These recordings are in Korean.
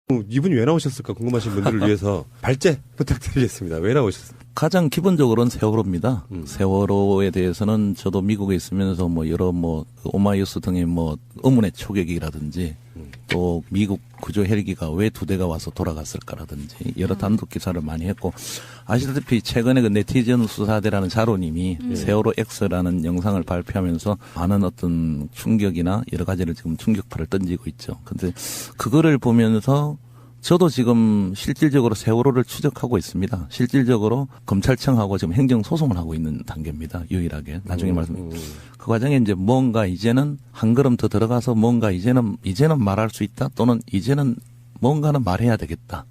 이분이 왜 나오셨을까 궁금하신 분들을 위해서 발제 부탁드리겠습니다. 왜 나오셨을까? 가장 기본적으로는 세월호입니다. 세월호에 대해서는 저도 미국에 있으면서 뭐 여러 뭐 오마이뉴스 등의 뭐 의문의 초계기라든지 또 미국 구조 헬기가 왜 2대가 와서 돌아갔을까라든지 여러 단독 기사를 많이 했고 아시다시피 최근에 그 네티즌 수사대라는 자로님이 세월호 X라는 영상을 발표하면서 많은 어떤 충격이나 여러 가지를 지금 충격파를 던지고 있죠. 근데 그거를 보면서 저도 지금 실질적으로 세월호를 추적하고 있습니다. 실질적으로 검찰청하고 지금 행정소송을 하고 있는 단계입니다. 유일하게. 나중에 말씀드릴게요. 그 과정에 이제 뭔가 이제는 한 걸음 더 들어가서 뭔가 이제는 말할 수 있다 또는 이제는 뭔가는 말해야 되겠다.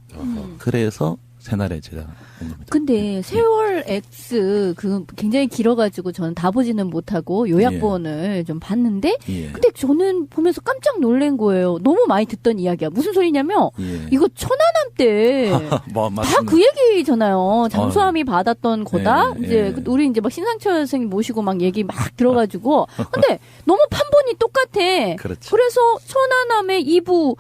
그래서 새날에 제가 온 겁니다. 근데 세월 X 그 굉장히 길어가지고 저는 다 보지는 못하고 요약본을 좀 봤는데 근데 저는 보면서 깜짝 놀란 거예요. 너무 많이 듣던 이야기야. 무슨 소리냐면 이거 천안함 때 뭐, 다 그 얘기잖아요. 잠수함이 받았던 거다. 이제 우리 이제 막 신상철 선생님 모시고 막 얘기 막 들어가지고 근데 너무 판본이 똑같아. 그렇죠. 그래서 천안함의 2부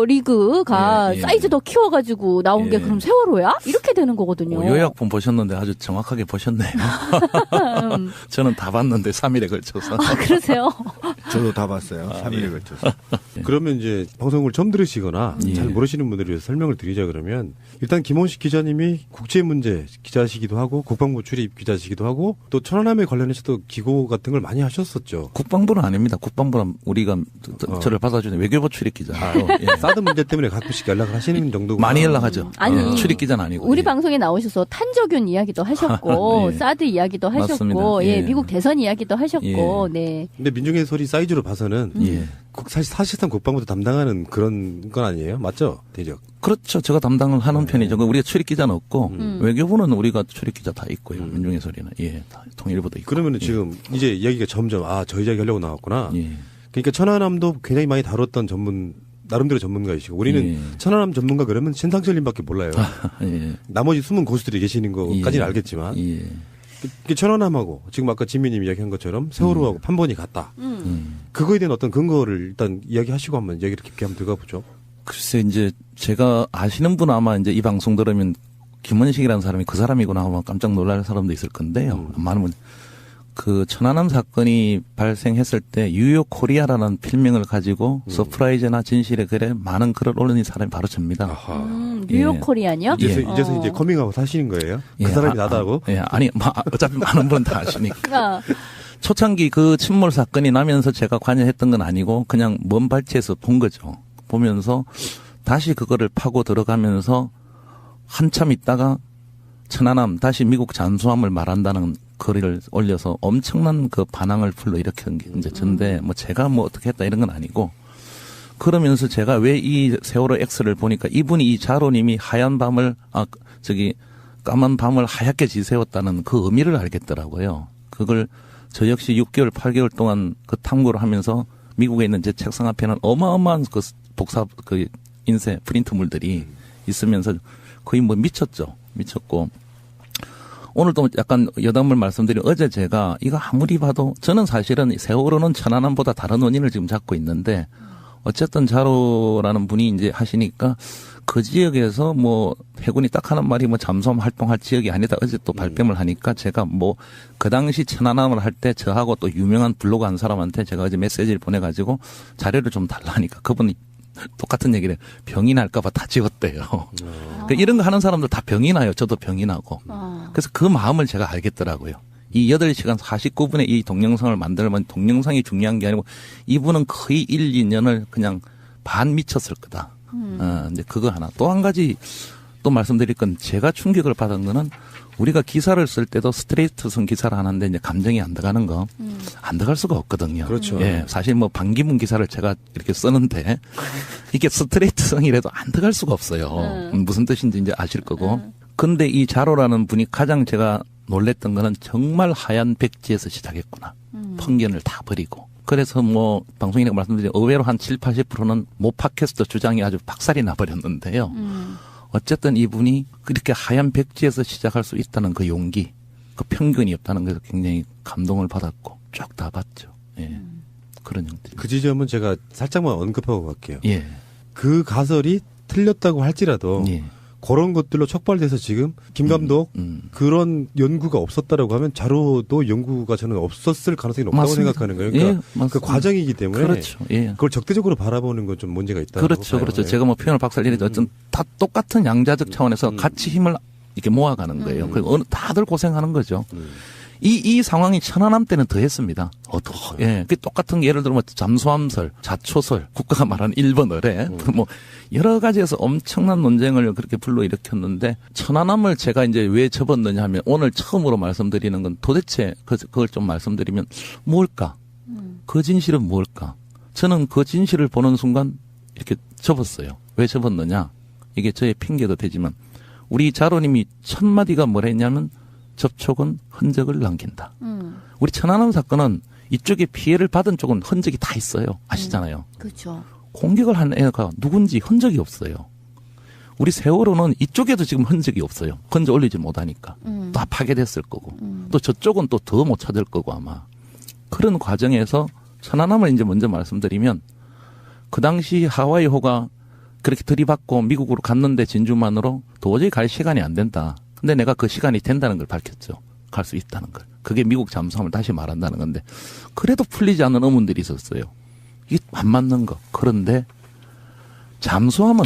리그가 사이즈 더 키워가지고 나온 게 그럼 세월호야? 이렇게 되는 거거든요. 요약본 보셨는데 아주 정확하게 보셨네요. 저는 다 봤는데 3일에 걸쳐서. 아, 그러세요? 저도 다 봤어요. 3일에 걸쳐서. 그러면 이제 방송을 처음 들으시거나 잘 모르시는 분들을 위해서 설명을 드리자 그러면 일단 김원식 기자님이 국제문제 기자시기도 하고 국방부 출입 기자시기도 하고 또 천안함에 관련해서도 기고 같은 걸 많이 하셨었죠. 국방부는 아닙니다. 국방부는 우리가 저를 받아주는 외교부 출입 기자예요. 사드 문제 때문에 가끔씩 연락을 하시는 정도고 많이 연락하죠. 아니 출입 기자는 아니고. 우리 방송에 나오셔서 탄저균 이야기도 하셨고 사드 이야기도 하셨고 미국 대선 이야기도 하셨고 네. 근데 민중의 소리 사이즈로 봐서는 사실상 국방부도 담당하는 그런 건 아니에요? 맞죠? 대적. 그렇죠. 제가 담당을 하는 편이죠. 우리가 출입 기자는 없고 외교부는 우리가 출입 기자 다 있고요. 민중의 소리는 다 통일부도 있고. 그러면은 지금 이제 이야기가 점점 저 이야기 하려고 나왔구나. 그러니까 천안함도 굉장히 많이 다뤘던 나름대로 전문가이시고 우리는 천안함 전문가 그러면 신상철님밖에 몰라요. 나머지 숨은 고수들이 계시는 거까지는 알겠지만 천안함하고 지금 아까 진미님 이야기한 것처럼 세월호하고 판본이 같다. 그거에 대한 어떤 근거를 일단 이야기하시고 한번 얘기를 깊게 한번 들어가 보죠. 글쎄 이제 제가 아시는 분 아마 이제 이 방송 들으면 김원식이라는 사람이 그 사람이구나 하면 깜짝 놀랄 사람도 있을 건데요. 많은 분. 그 천안함 사건이 발생했을 때 뉴욕 코리아라는 필명을 가지고 서프라이즈나 진실의 글에 많은 글을 올린 사람이 바로 접니다. 뉴욕 코리아요? 이제서 이제 커밍아웃 하시는 거예요? 그 사람이 나다고? 아니 어차피 많은 분 다 아시니까. 초창기 그 침몰 사건이 나면서 제가 관여했던 건 아니고 그냥 먼 발치에서 본 거죠. 보면서 다시 그거를 파고 들어가면서 한참 있다가 천안함 다시 미국 잠수함을 말한다는 글을 올려서 엄청난 그 반항을 불러일으킨 게 이제 전데 뭐 제가 뭐 어떻게 했다 이런 건 아니고 그러면서 제가 왜 이 세월호 X를 보니까 이분이 이 자로님이 하얀 밤을 까만 밤을 하얗게 지새웠다는 그 의미를 알겠더라고요. 그걸 저 역시 6개월 8개월 동안 그 탐구를 하면서 미국에 있는 제 책상 앞에는 어마어마한 그 인쇄 프린트물들이 있으면서 거의 뭐 미쳤고 오늘도 약간 여담을 말씀드린 어제 제가 이거 아무리 봐도 저는 사실은 세월호는 천안함보다 다른 원인을 지금 잡고 있는데 어쨌든 자로라는 분이 이제 하시니까 그 지역에서 뭐 해군이 딱 하는 말이 뭐 잠수함 활동할 지역이 아니다. 어제 또 발뺌을 하니까 제가 뭐 그 당시 천안함을 할 때 저하고 또 유명한 블로그 한 사람한테 제가 어제 메시지를 보내가지고 자료를 좀 달라니까 그분이 똑같은 얘기를 병이 날까봐 다 지웠대요. 그러니까 이런 거 하는 사람들 다 병이 나요. 저도 병이 나고. 그래서 그 마음을 제가 알겠더라고요. 이 8시간 49분의 이 동영상을 만들면 동영상이 중요한 게 아니고 이분은 거의 1, 2년을 그냥 반 미쳤을 거다. 이제 그거 하나. 또 한 가지 또 말씀드릴 건 제가 충격을 받은 거는 우리가 기사를 쓸 때도 스트레이트성 기사를 하는데 이제 감정이 안 들어가는 거 안 들어갈 수가 없거든요. 그렇죠. 예, 사실 뭐 반기문 기사를 제가 이렇게 쓰는데 이게 스트레이트성이라도 안 들어갈 수가 없어요. 무슨 뜻인지 이제 아실 거고. 근데 이 자로라는 분이 가장 제가 놀랬던 거는 정말 하얀 백지에서 시작했구나. 편견을 다 버리고. 그래서 뭐 방송인에게 말씀드린 의외로 한 7, 80%는 모 팟캐스트 주장이 아주 박살이 나버렸는데요. 어쨌든 이분이 그렇게 하얀 백지에서 시작할 수 있다는 그 용기, 그 편견이 없다는 것에서 굉장히 감동을 받았고 쭉 다 봤죠. 예. 그런 형태. 그 지점은 제가 살짝만 언급하고 갈게요. 예. 그 가설이 틀렸다고 할지라도 예. 그런 것들로 촉발돼서 지금 김 감독 그런 연구가 없었다라고 하면 자료도 연구가 저는 없었을 가능성이 높다고 맞습니다. 생각하는 거예요. 그러니까 예, 그 과정이기 때문에 그렇죠. 예. 그걸 적대적으로 바라보는 건 좀 문제가 있다. 그렇죠. 그렇죠. 제가 뭐 표현을 박살내도 어쨌든 다 똑같은 양자적 차원에서 같이 힘을 이렇게 모아가는 거예요. 그리고 다들 고생하는 거죠. 이 상황이 천안함 때는 더 했습니다. 예. 그 똑같은 예를 들면 잠수함설, 자초설, 국가가 말하는 일본어래, 뭐 여러 가지에서 엄청난 논쟁을 그렇게 불러일으켰는데 천안함을 제가 이제 왜 접었느냐 하면 오늘 처음으로 말씀드리는 건 도대체 그걸 좀 말씀드리면 뭘까? 그 진실은 뭘까? 저는 그 진실을 보는 순간 이렇게 접었어요. 왜 접었느냐? 이게 저의 핑계도 되지만 우리 자로님이 첫 마디가 뭐랬냐면 접촉은 흔적을 남긴다. 우리 천안함 사건은 이쪽에 피해를 받은 쪽은 흔적이 다 있어요. 아시잖아요. 그렇죠. 공격을 한 애가 누군지 흔적이 없어요. 우리 세월호는 이쪽에도 지금 흔적이 없어요. 건져 올리지 못하니까. 다 파괴됐을 거고. 또 저쪽은 또 더 못 찾을 거고 아마. 그런 과정에서 천안함을 이제 먼저 말씀드리면 그 당시 하와이호가 그렇게 들이받고 미국으로 갔는데 진주만으로 도저히 갈 시간이 안 된다. 근데 내가 그 시간이 된다는 걸 밝혔죠. 갈 수 있다는 걸. 그게 미국 잠수함을 다시 말한다는 건데 그래도 풀리지 않는 의문들이 있었어요. 이게 안 맞는 거. 그런데 잠수함은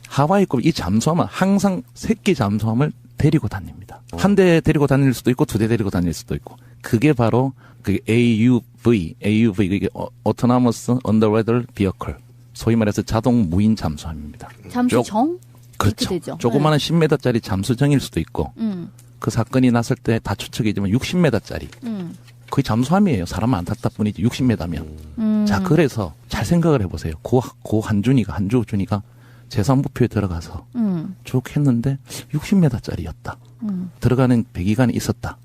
하와이급 이 잠수함은 항상 새끼 잠수함을 데리고 다닙니다. 한 대 데리고 다닐 수도 있고 두 대 데리고 다닐 수도 있고 그게 바로 그 AUV 이게 Autonomous Underwater Vehicle 소위 말해서 자동 무인 잠수함입니다. 잠수정? 그렇죠. 되죠. 조그마한 10m짜리 잠수정일 수도 있고 그 사건이 났을 때 다 추측이지만 60m짜리 거의 잠수함이에요. 사람 안 탔다 뿐이지 60m면. 자 그래서 잘 생각을 해보세요. 고 한주준이가 제3부표에 들어가서 쭉 했는데 60m짜리였다. 들어가는 배기관이 있었다.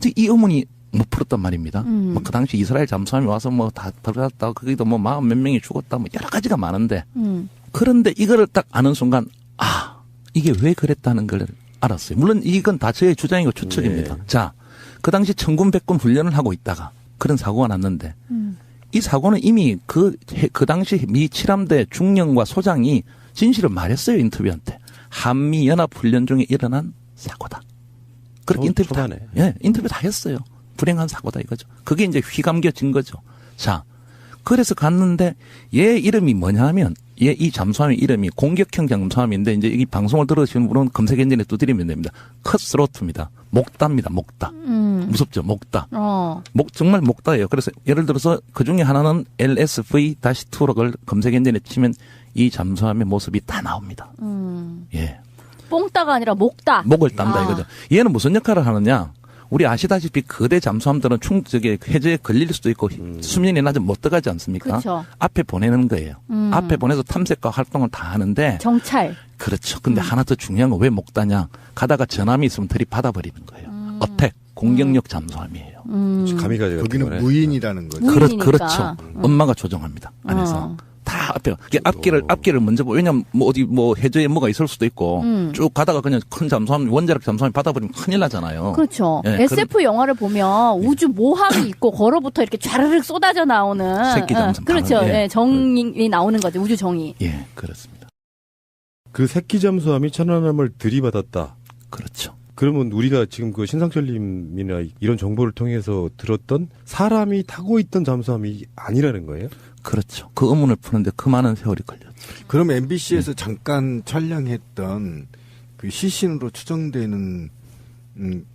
이 의문이 못 풀었단 말입니다. 뭐 그 당시 이스라엘 잠수함이 와서 뭐 다 들어갔다. 거기도 뭐 40몇 명이 죽었다. 뭐 여러 가지가 많은데 그런데 이거를 딱 아는 순간 이게 왜 그랬다는 걸 알았어요. 물론 이건 다 저의 주장이고 추측입니다. 네. 자, 그 당시 천군 백군 훈련을 하고 있다가 그런 사고가 났는데 이 사고는 이미 그 당시 미 7함대 중령과 소장이 진실을 말했어요. 인터뷰한테. 한미 연합 훈련 중에 일어난 사고다. 그렇게 인터뷰 다, 인터뷰 다 했어요. 불행한 사고다 이거죠. 그게 이제 휘감겨진 거죠. 자, 그래서 갔는데 얘 이름이 뭐냐 하면 이 잠수함의 이름이 공격형 잠수함인데 이제 이 방송을 들으시는 분은 검색 엔진에 두드리면 됩니다. 컷스로트입니다. 목다입니다. 목다. 무섭죠. 목다. 정말 목다예요. 그래서 예를 들어서 그 중에 하나는 LSV-2를 검색 엔진에 치면 이 잠수함의 모습이 다 나옵니다. 예. 뽕따가 아니라 목다. 목을 딴다 이거죠. 얘는 무슨 역할을 하느냐? 우리 아시다시피 거대 잠수함들은 해저에 걸릴 수도 있고 수면이 낮으면 못 들어가지 않습니까? 그쵸. 앞에 보내는 거예요. 앞에 보내서 탐색과 활동을 다 하는데 정찰. 그렇죠. 근데 하나 더 중요한 건 왜 목다냐? 가다가 전함이 있으면 들이받아버리는 거예요. 어택 공격력 잠수함이에요. 가미가 거기는 무인이라는 거죠. 그렇죠. 엄마가 조정합니다. 안에서. 다 앞길을 먼저 왜냐면 뭐 어디 뭐 해저에 뭐가 있을 수도 있고 쭉 가다가 그냥 큰 잠수함 원자력 잠수함이 받아버리면 큰일 나잖아요. 그렇죠. 예, SF 영화를 보면 우주 모함이 있고 거로부터 이렇게 좌르륵 쏟아져 나오는 새끼 잠수함. 그렇죠. 예, 정이 나오는 거죠. 우주 정이. 예, 그렇습니다. 그 새끼 잠수함이 천안함을 들이받았다. 그렇죠. 그러면 우리가 지금 그 신상철님이나 이런 정보를 통해서 들었던 사람이 타고 있던 잠수함이 아니라는 거예요? 그렇죠. 그 의문을 푸는데 그 많은 세월이 걸렸죠. 그럼 MBC에서 잠깐 촬영했던 그 시신으로 추정되는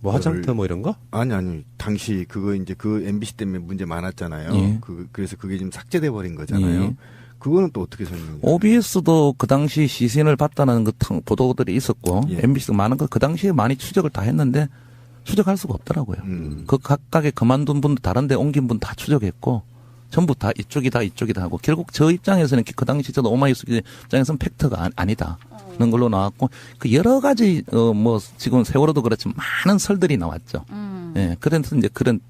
뭐 화장터 뭐 이런 거? 아니 당시 그거 이제 그 MBC 때문에 문제 많았잖아요. 예. 그래서 그게 지금 삭제돼 버린 거잖아요. 예. 그거는 또 어떻게 설명해요? OBS도 그 당시 시신을 봤다는 그 보도들이 있었고 예. MBC도 많은 거 그 당시에 많이 추적을 다 했는데 추적할 수가 없더라고요. 그 각각의 그만둔 분들 다른 데 옮긴 분 다 추적했고 전부 다 이쪽이다 하고 결국 저 입장에서는 그 당시 저도 오마이뉴스 입장에서는 팩트가 아니다는 걸로 나왔고 그 여러 가지 뭐 지금 세월호도 그렇지만 많은 설들이 나왔죠. 예, 그래서 이제 그런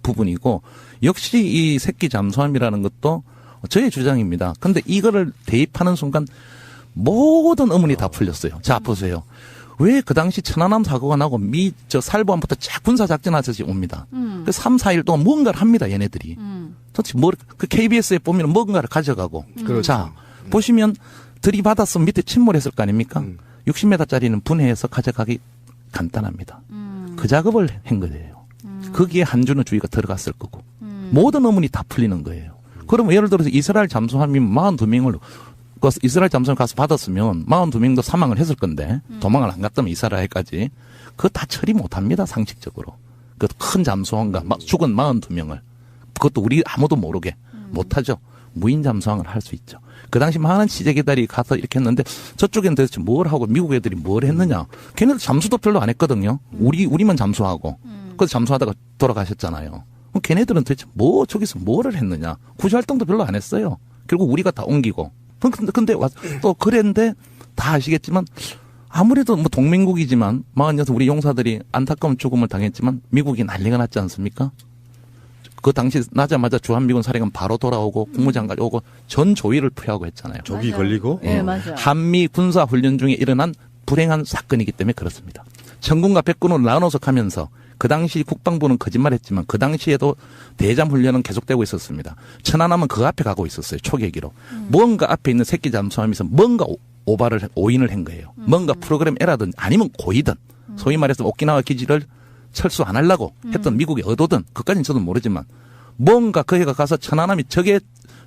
부분이고 역시 이 새끼 잠수함이라는 것도 저의 주장입니다. 근데 이거를 대입하는 순간 모든 의문이 다 풀렸어요. 자 보세요. 왜 그 당시 천안함 사고가 나고 살보함부터 쫙 군사작전하듯이 옵니다. 그 3, 4일 동안 뭔가를 합니다, 얘네들이. 도대체 그 KBS에 보면 뭔가를 가져가고. 그렇죠. 자, 보시면 들이받았으면 밑에 침몰했을 거 아닙니까? 60m짜리는 분해해서 가져가기 간단합니다. 그 작업을 한 거예요. 거기에 한주는 주의가 들어갔을 거고 모든 의문이 다 풀리는 거예요. 그러면 예를 들어서 이스라엘 잠수함이 42명을 이스라엘 잠수함 가서 받았으면 42명도 사망을 했을 건데 도망을 안 갔다면 이스라엘까지 그거 다 처리 못합니다. 상식적으로. 그 큰 잠수함과 죽은 42명을 그것도 우리 아무도 모르게 못하죠. 무인 잠수함을 할 수 있죠. 그 당시 많은 취재기들이 가서 이렇게 했는데 저쪽엔 도대체 뭘 하고 미국 애들이 뭘 했느냐. 걔네들 잠수도 별로 안 했거든요. 우리만 잠수하고. 그래서 잠수하다가 돌아가셨잖아요. 그럼 걔네들은 도대체 저기서 뭐를 했느냐. 구조활동도 별로 안 했어요. 결국 우리가 다 옮기고. 근데 또 그랬는데 다 아시겠지만 아무래도 뭐 동맹국이지만 46 우리 용사들이 안타까운 죽음을 당했지만 미국이 난리가 났지 않습니까? 그 당시 나자마자 주한미군 사령관 바로 돌아오고 국무장관이 오고 전 조위를 표하고 했잖아요. 적이 걸리고. 네, 맞아요. 한미 군사 훈련 중에 일어난 불행한 사건이기 때문에 그렇습니다. 전군과 백군을 나눠서 가면서 그 당시 국방부는 거짓말했지만 그 당시에도 대잠 훈련은 계속되고 있었습니다. 천안함은 그 앞에 가고 있었어요. 초계기로. 뭔가 앞에 있는 새끼 잠수함에서 뭔가 오인을 한 거예요. 뭔가 프로그램 에라든 아니면 고의든 소위 말해서 오키나와 기지를 철수 안 하려고 했던 미국의 의도든 그까지는 저도 모르지만 뭔가 그 애가 가서 천안함이 적에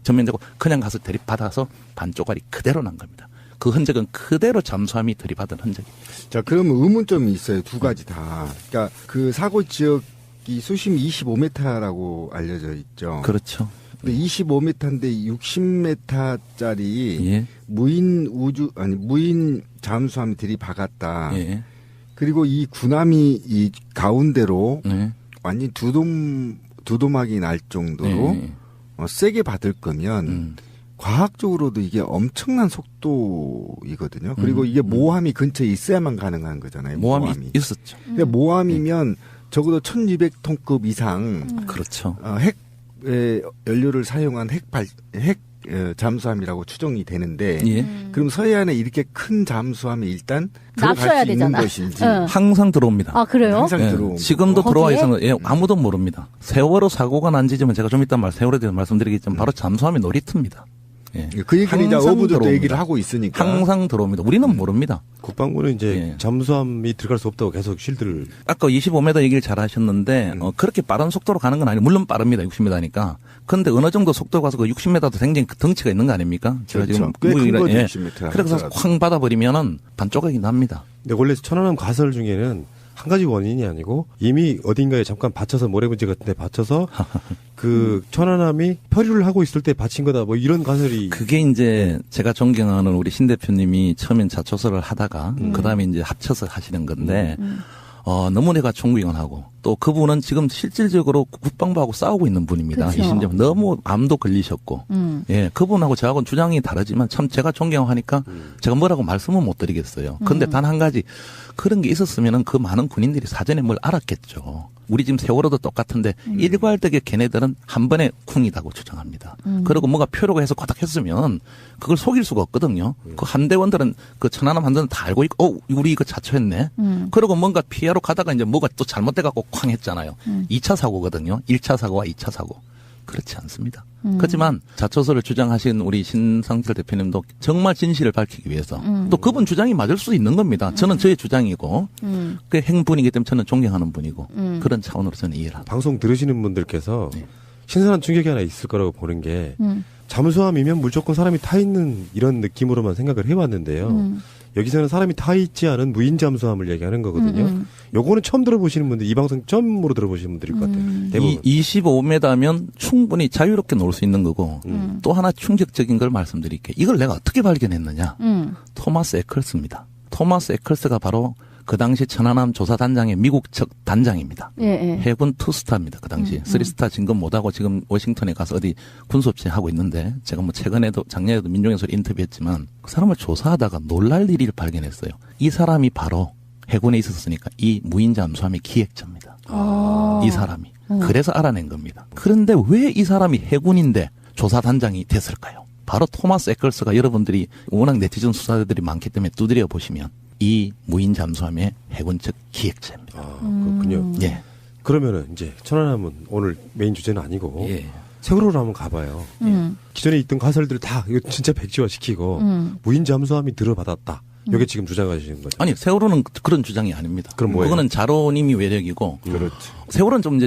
전면되고 그냥 가서 들이받아서 반쪽알이 그대로 난 겁니다. 그 흔적은 그대로 잠수함이 들이받은 흔적입니다. 자, 그러면 의문점이 있어요. 두 가지 다. 그러니까 그 사고 지역이 수심 25m라고 알려져 있죠. 그렇죠. 근데 25m인데 60m짜리 예. 무인 잠수함이 들이박았다. 예. 그리고 이 군함이 이 가운데로 네. 완전 두도막이 날 정도로 네. 세게 받을 거면 과학적으로도 이게 엄청난 속도이거든요. 그리고 이게 모함이 근처에 있어야만 가능한 거잖아요. 모함이 있었죠. 근데 모함이면 적어도 1200톤급 이상 그렇죠. 핵 연료를 사용한 핵 잠수함이라고 추정이 되는데 예. 그럼 서해안에 이렇게 큰 잠수함이 일단 납셔야 들어갈 수 있는 되잖아. 것인지 항상 들어옵니다. 아, 그래요? 항상 예. 들어옵니다. 지금도 거기에? 들어와 있어서 아무도 모릅니다. 세월호 사고가 난 지점은 제가 좀 이따 세월호에 대해서 말씀드리겠지만 바로 잠수함이 놀이터입니다. 예. 그 얘기를 이제 항상 어부들도 들어옵니다. 얘기를 하고 있으니까 항상 들어옵니다. 우리는 모릅니다. 국방부는 이제 예. 잠수함이 들어갈 수 없다고 계속 실드를. 아까 25m 얘기를 잘 하셨는데 그렇게 빠른 속도로 가는 건 아니고 물론 빠릅니다. 60m니까. 그런데 어느 정도 속도로 가서 그 60m도 굉장히 덩치가 있는 거 아닙니까? 제가 그렇죠. 꽤 큰 거죠. 60m. 그래서 쾅 받아버리면은 반쪽이 납니다. 근데 원래 천안함 가설 중에는 한 가지 원인이 아니고 이미 어딘가에 잠깐 받쳐서 모래분지 같은 데 받쳐서 그 천안함이 표류를 하고 있을 때 받친 거다 뭐 이런 가설이. 그게 이제 제가 존경하는 우리 신 대표님이 처음엔 자초서를 하다가 그다음에 이제 합쳐서 하시는 건데 너무 내가 존경하고 또 그분은 지금 실질적으로 국방부하고 싸우고 있는 분입니다. 그쵸. 이신재 너무 암도 걸리셨고 예 그분하고 저하고는 주장이 다르지만 참 제가 존경하니까 제가 뭐라고 말씀은 못 드리겠어요. 그런데 단 한 가지 그런 게 있었으면은 그 많은 군인들이 사전에 뭘 알았겠죠. 우리 지금 세월호도 똑같은데 일괄되게 걔네들은 한 번에 쿵이다고 주장합니다. 그리고 뭐가 표류가 해서 과닥 했으면 그걸 속일 수가 없거든요. 그 함대원들은 그 천안함 함대는 다 알고 있고 우리 이거 자초했네. 그리고 뭔가 피하러 가다가 이제 뭐가 또 잘못돼갖고 쾅 했잖아요. 2차 사고거든요. 1차 사고와 2차 사고. 그렇지 않습니다. 그렇지만 자초서를 주장하신 우리 신상철 대표님도 정말 진실을 밝히기 위해서 또 그분 주장이 맞을 수 있는 겁니다. 저는 저의 주장이고 그 행분이기 때문에 저는 존경하는 분이고 그런 차원으로 저는 이해를 합니다. 방송 들으시는 분들께서 네. 신선한 충격이 하나 있을 거라고 보는 게 잠수함이면 무조건 사람이 타 있는 이런 느낌으로만 생각을 해왔는데요. 여기서는 사람이 타 있지 않은 무인 잠수함을 얘기하는 거거든요. 요거는 처음 들어보시는 분들, 이 방송 처음으로 들어보시는 분들일 것 같아요. 대부분. 25m면 충분히 자유롭게 놀 수 있는 거고 또 하나 충격적인 걸 말씀드릴게요. 이걸 내가 어떻게 발견했느냐. 토마스 에클스입니다. 토마스 에클스가 바로 그 당시 천안함 조사단장의 미국 측 단장입니다. 예, 예. 해군 투스타입니다. 그 당시 3스타 진급 못하고 지금 워싱턴에 가서 어디 군수업체 하고 있는데 제가 뭐 최근에도 작년에도 민중의 소리 인터뷰했지만 그 사람을 조사하다가 놀랄 일을 발견했어요. 이 사람이 바로 해군에 있었으니까 이 무인 잠수함의 기획자입니다. 이 사람이. 그래서 알아낸 겁니다. 그런데 왜 이 사람이 해군인데 조사단장이 됐을까요? 바로 토마스 에클스가 여러분들이 워낙 네티즌 수사들이 많기 때문에 두드려 보시면 이 무인 잠수함의 해군 측 기획자입니다. 아, 그렇군요. 예. 그러면은 이제 천안함은 오늘 메인 주제는 아니고 예. 세월호로 한번 가봐요. 기존에 있던 가설들을 다 이거 진짜 백지화 시키고 무인 잠수함이 들어받았다. 이게 지금 주장하시는 거죠? 아니, 세월호는 그런 주장이 아닙니다. 그럼 뭐예요? 그거는 자로님이 외력이고. 그렇죠. 세월호는 좀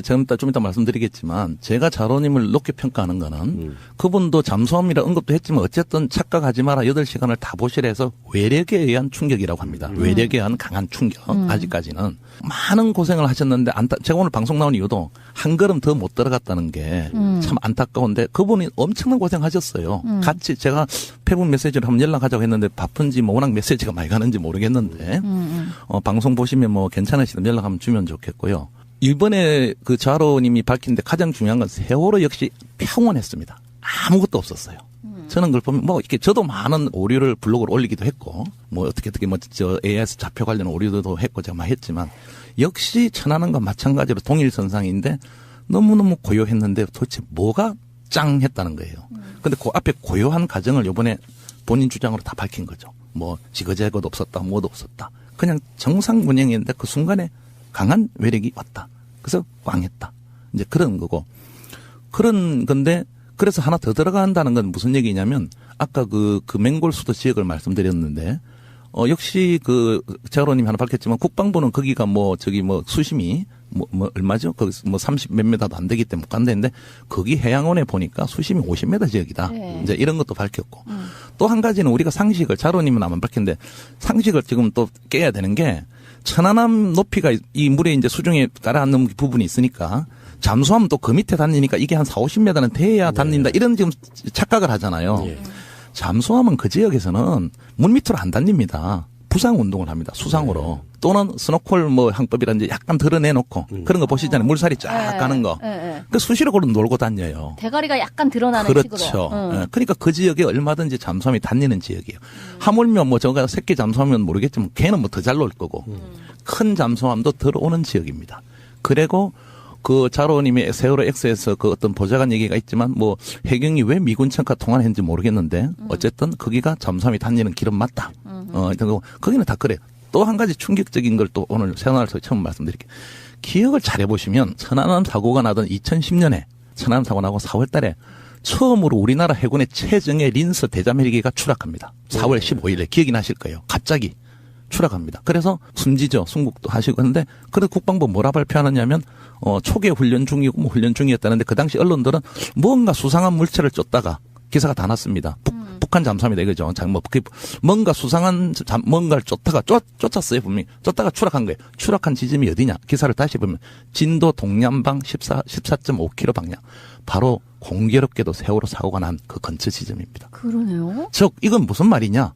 이따 말씀드리겠지만, 제가 자로님을 높게 평가하는 거는, 그분도 잠수함이라 언급도 했지만, 어쨌든 착각하지 마라 8시간을 다 보시라 해서 외력에 의한 충격이라고 합니다. 외력에 의한 강한 충격. 아직까지는. 많은 고생을 하셨는데, 제가 오늘 방송 나온 이유도 한 걸음 더 못 들어갔다는 게 참 안타까운데, 그분이 엄청난 고생하셨어요. 같이 제가 페북 메시지를 한번 연락하자고 했는데, 바쁜지 뭐 워낙 메시지가 많이 가는지 모르겠는데, 방송 보시면 뭐 괜찮으시면 연락 한번 주면 좋겠고요. 이번에 그 자로님이 밝힌데 가장 중요한 건 세월호 역시 평온했습니다. 아무것도 없었어요. 저는 그걸 보면 뭐 이렇게 저도 많은 오류를 블로그로 올리기도 했고 뭐 어떻게 뭐 저 AIS 좌표 관련 오류도 했고 제가 많이 했지만 역시 천안함과 마찬가지로 동일선상인데 너무너무 고요했는데 도대체 뭐가 짱했다는 거예요. 근데 그 앞에 고요한 과정을 이번에 본인 주장으로 다 밝힌 거죠. 뭐 지거재거도 없었다, 뭐도 없었다. 그냥 정상 운행이었는데 그 순간에 강한 외력이 왔다. 그래서 꽝했다. 이제 그런 거고. 그런 건데 그래서 하나 더 들어간다는 건 무슨 얘기냐면 아까 그 맹골 수도 지역을 말씀드렸는데 역시 자로님이 하나 밝혔지만 국방부는 거기가 뭐 수심이 뭐 얼마죠? 거기 뭐 30 몇 미터도 안 되기 때문에 못 간다는데 거기 해양원에 보니까 수심이 50m 지역이다. 네. 이제 이런 것도 밝혔고 또 한 가지는 우리가 상식을 자로님은 아마 밝혔는데 상식을 지금 또 깨야 되는 게 천안함 높이가 이 물에 이제 수중에 가라앉는 부분이 있으니까 잠수하면 또 그 밑에 다니니까 이게 한 40~50m는 돼야 다닌다. 이런 지금 착각을 하잖아요. 잠수함은 그 지역에서는 물 밑으로 안 다닙니다. 부상 운동을 합니다. 수상으로. 또는 스노클 뭐 항법이라든지 약간 드러내놓고 그런 거 보시잖아요. 물살이 쫙 가는 거. 그 수시로 그런 놀고 다녀요. 대가리가 약간 드러나는 그렇죠. 식으로. 그러니까 그 지역에 얼마든지 잠수함이 다니는 지역이에요. 하물며 뭐 저가 새끼 잠수함이면 모르겠지만 걔는 뭐 더 잘 놀 거고 큰 잠수함도 들어오는 지역입니다. 그리고 그 자로님의 세월호 X에서 그 어떤 보좌관 얘기가 있지만 뭐 해경이 왜 미군 청과 통화를 했는지 모르겠는데 어쨌든 거기가 잠수함이 다니는 길은 맞다. 거기는 다 그래요. 또 한 가지 충격적인 걸 또 오늘 새날에서 처음 말씀드릴게요. 기억을 잘 해보시면 천안함 사고가 나던 2010년에 천안함 사고 나고 4월 달에 처음으로 우리나라 해군의 최정예 린스 대잠 헬기가 추락합니다. 4월 15일에 기억이 나실 거예요. 갑자기 추락합니다. 그래서 숨지죠. 순국도 하시고 그런데 그래서 국방부 뭐라 발표하느냐면 초기에 훈련 중이고 뭐 훈련 중이었다는데 그 당시 언론들은 뭔가 수상한 물체를 쫓다가 기사가 다 났습니다. 북한 잠수함이다 이거죠. 뭔가 수상한 뭔가를 쫓다가 쫓았어요 분명히. 쫓다가 추락한 거예요. 추락한 지점이 어디냐. 기사를 다시 보면 진도 동남방 14.5km 방향. 바로 공교롭게도 세월호 사고가 난 그 근처 지점입니다. 그러네요. 즉 이건 무슨 말이냐.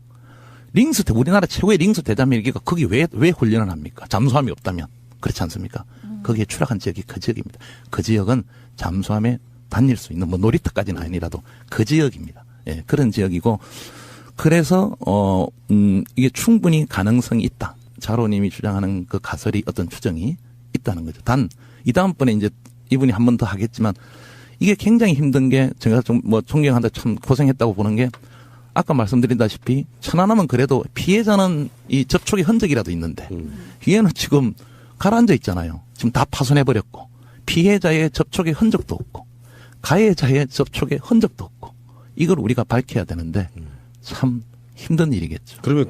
우리나라 최고의 링스 대잠 헬기가 거기 왜 훈련을 합니까? 잠수함이 없다면. 그렇지 않습니까? 거기에 추락한 지역이 그 지역입니다. 그 지역은 잠수함에 다닐 수 있는 뭐 놀이터까지는 아니라도 그 지역입니다. 예, 그런 지역이고 그래서 이게 충분히 가능성이 있다. 자로님이 주장하는 그 가설이 어떤 추정이 있다는 거죠. 단 이 다음번에 이제 이분이 한 번 더 하겠지만 이게 굉장히 힘든 게 제가 좀 뭐 존경한다 참 고생했다고 보는 게 아까 말씀드린다시피 천안함은 그래도 피해자는 이 접촉의 흔적이라도 있는데 얘는 지금 가라앉아 있잖아요. 지금 다 파손해버렸고 피해자의 접촉의 흔적도 없고 가해자의 접촉의 흔적도 없고 이걸 우리가 밝혀야 되는데 참 힘든 일이겠죠. 그러면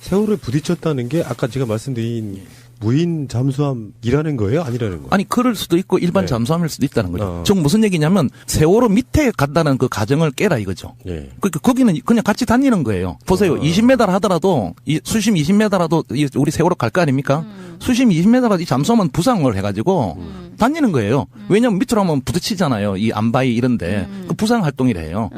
세월호에 부딪혔다는 게 아까 제가 말씀드린 무인 잠수함이라는 거예요? 아니라는 거예요? 아니 그럴 수도 있고 일반 잠수함일 수도 있다는 거죠. 즉 무슨 얘기냐면 세월호 밑에 간다는 그 가정을 깨라 이거죠. 그러니까 거기는 그냥 같이 다니는 거예요. 보세요. 20m 하더라도 수심 20m라도 우리 세월호 갈 거 아닙니까? 수심 20m라도 이 잠수함은 부상을 해가지고 다니는 거예요. 왜냐하면 밑으로 하면 부딪히잖아요. 이 안바이 이런데 그 부상 활동이래요.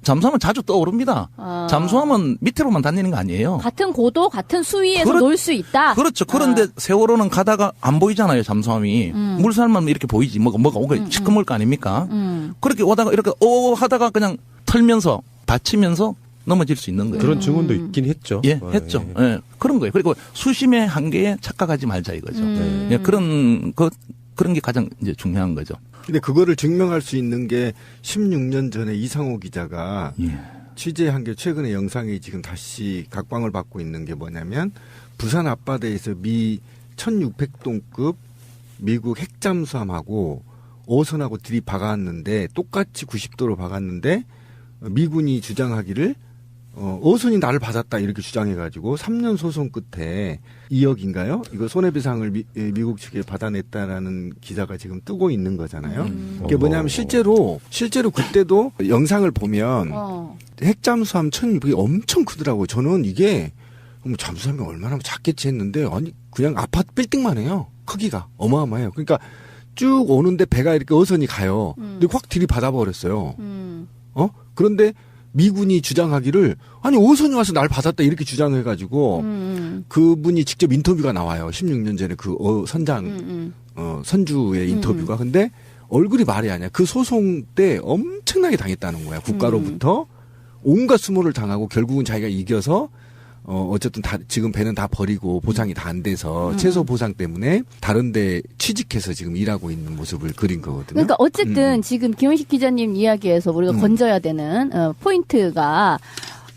잠수함은 자주 떠오릅니다. 잠수함은 밑으로만 다니는 거 아니에요. 같은 고도, 같은 수위에서 놀 수 있다. 그렇죠. 그런데 세월호는 가다가 안 보이잖아요. 잠수함이 물살만 이렇게 보이지. 뭐가 오고 시커멀 거 아닙니까? 그렇게 오다가 이렇게 하다가 그냥 털면서 다치면서 넘어질 수 있는 거예요. 그런 증언도 있긴 했죠. 예, 했죠. 예, 그런 거예요. 그리고 수심의 한계에 착각하지 말자 이거죠. 예, 그런 게 가장 이제 중요한 거죠. 근데 그거를 증명할 수 있는 게 16년 전에 이상호 기자가 취재한 게 최근에 영상이 지금 다시 각광을 받고 있는 게 뭐냐면 부산 앞바다에서 미 1600톤급 미국 핵잠수함하고 어선하고 들이박았는데 똑같이 90도로 박았는데 미군이 주장하기를 어선이 나를 받았다 이렇게 주장해가지고 3년 소송 끝에 2억인가요? 이거 손해배상을 미국 측에 받아냈다라는 기사가 지금 뜨고 있는 거잖아요. 그게 뭐냐면 실제로 그때도 영상을 보면 핵잠수함 1,600이 엄청 크더라고요. 저는 이게 잠수함이 얼마나 작겠지 했는데 아니 그냥 아파트 빌딩만 해요. 크기가 어마어마해요. 그러니까 쭉 오는데 배가 이렇게 어선이 가요. 근데 확 들이받아 버렸어요. 그런데 미군이 주장하기를 아니 어선이 와서 날 받았다 이렇게 주장해가지고 그분이 직접 인터뷰가 나와요. 16년 전에 그 선장 선주의 인터뷰가. 근데 얼굴이 말이 아니야. 그 소송 때 엄청나게 당했다는 거야. 국가로부터 온갖 수모를 당하고 결국은 자기가 이겨서 어쨌든 지금 배는 다 버리고 보상이 다 안 돼서 최소 보상 때문에 다른데 취직해서 지금 일하고 있는 모습을 그린 거거든요. 그러니까 어쨌든 지금 김원식 기자님 이야기에서 우리가 건져야 되는 포인트가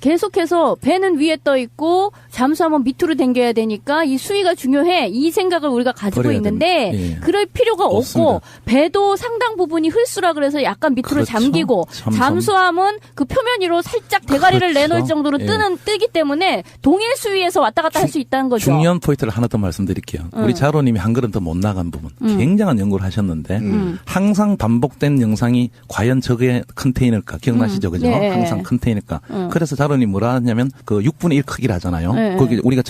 계속해서 배는 위에 떠 있고 잠수함은 밑으로 당겨야 되니까 이 수위가 중요해. 이 생각을 우리가 가지고 있는데 예. 그럴 필요가 없습니다. 없고 배도 상당 부분이 흘수라 그래서 약간 밑으로 그렇죠. 잠기고 잠수함은 그 표면 위로 살짝 대가리를 그렇죠. 내놓을 정도로 예. 뜨기 때문에 동일 수위에서 왔다 갔다 할 수 있다는 거죠. 중요한 포인트를 하나 더 말씀드릴게요. 우리 자로님이 한 걸음 더 못 나간 부분. 굉장한 연구를 하셨는데 항상 반복된 영상이 과연 저게 컨테이너일까 기억나시죠? 그죠? 네. 항상 컨테이너일까. 그래서 자로님 뭐라 하냐면 그 6분의 1 크기라잖아요. 네. 거기 우리가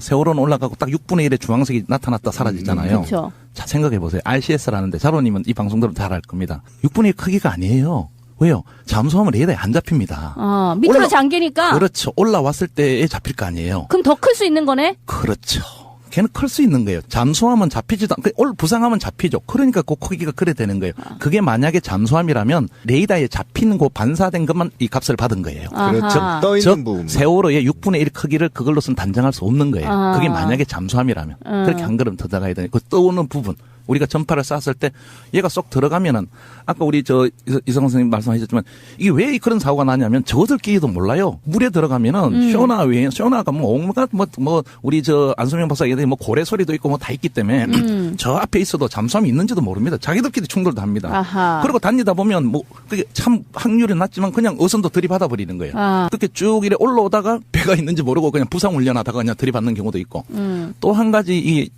세월호는 올라가고 딱 6분의 1의 주황색이 나타났다 사라지잖아요. 그렇죠. 자, 생각해 보세요. RCS라는데 자로님은 이 방송들은 잘 알 겁니다. 6분의 1 크기가 아니에요. 왜요? 잠수함은 레이더에 안 잡힙니다. 밑으로 잠기니까. 그렇죠. 올라왔을 때에 잡힐 거 아니에요. 그럼 더 클 수 있는 거네? 그렇죠. 걔는 클 수 있는 거예요. 잠수함은 잡히지도 않고 부상하면 잡히죠. 그러니까 그 크기가 그래 되는 거예요. 그게 만약에 잠수함이라면 레이더에 잡히는 그 반사된 것만 이 값을 받은 거예요. 그렇죠. 떠 있는 부분. 세월호의 6분의 1 크기를 그걸로서는 단정할 수 없는 거예요. 그게 만약에 잠수함이라면 그렇게 한 걸음 더 나가야 되는 그 떠오는 부분. 우리가 전파를 쐈을 때 얘가 쏙 들어가면은 아까 우리 이성원 선생님 말씀하셨지만 이게 왜 그런 사고가 나냐면 저들끼리도 몰라요. 물에 들어가면은 쇼나가 뭐 온갖 뭐 우리 안소명 박사 얘기들 뭐 고래 소리도 있고 뭐 다 있기 때문에 저 앞에 있어도 잠수함이 있는지도 모릅니다. 자기들끼리 충돌도 합니다. 아하. 그리고 다니다 보면 뭐 그게 참 확률이 낮지만 그냥 어선도 들이받아 버리는 거예요. 그렇게 쭉 이래 올라오다가 배가 있는지 모르고 그냥 부상 훈련하다가 그냥 들이받는 경우도 있고 또 한 가지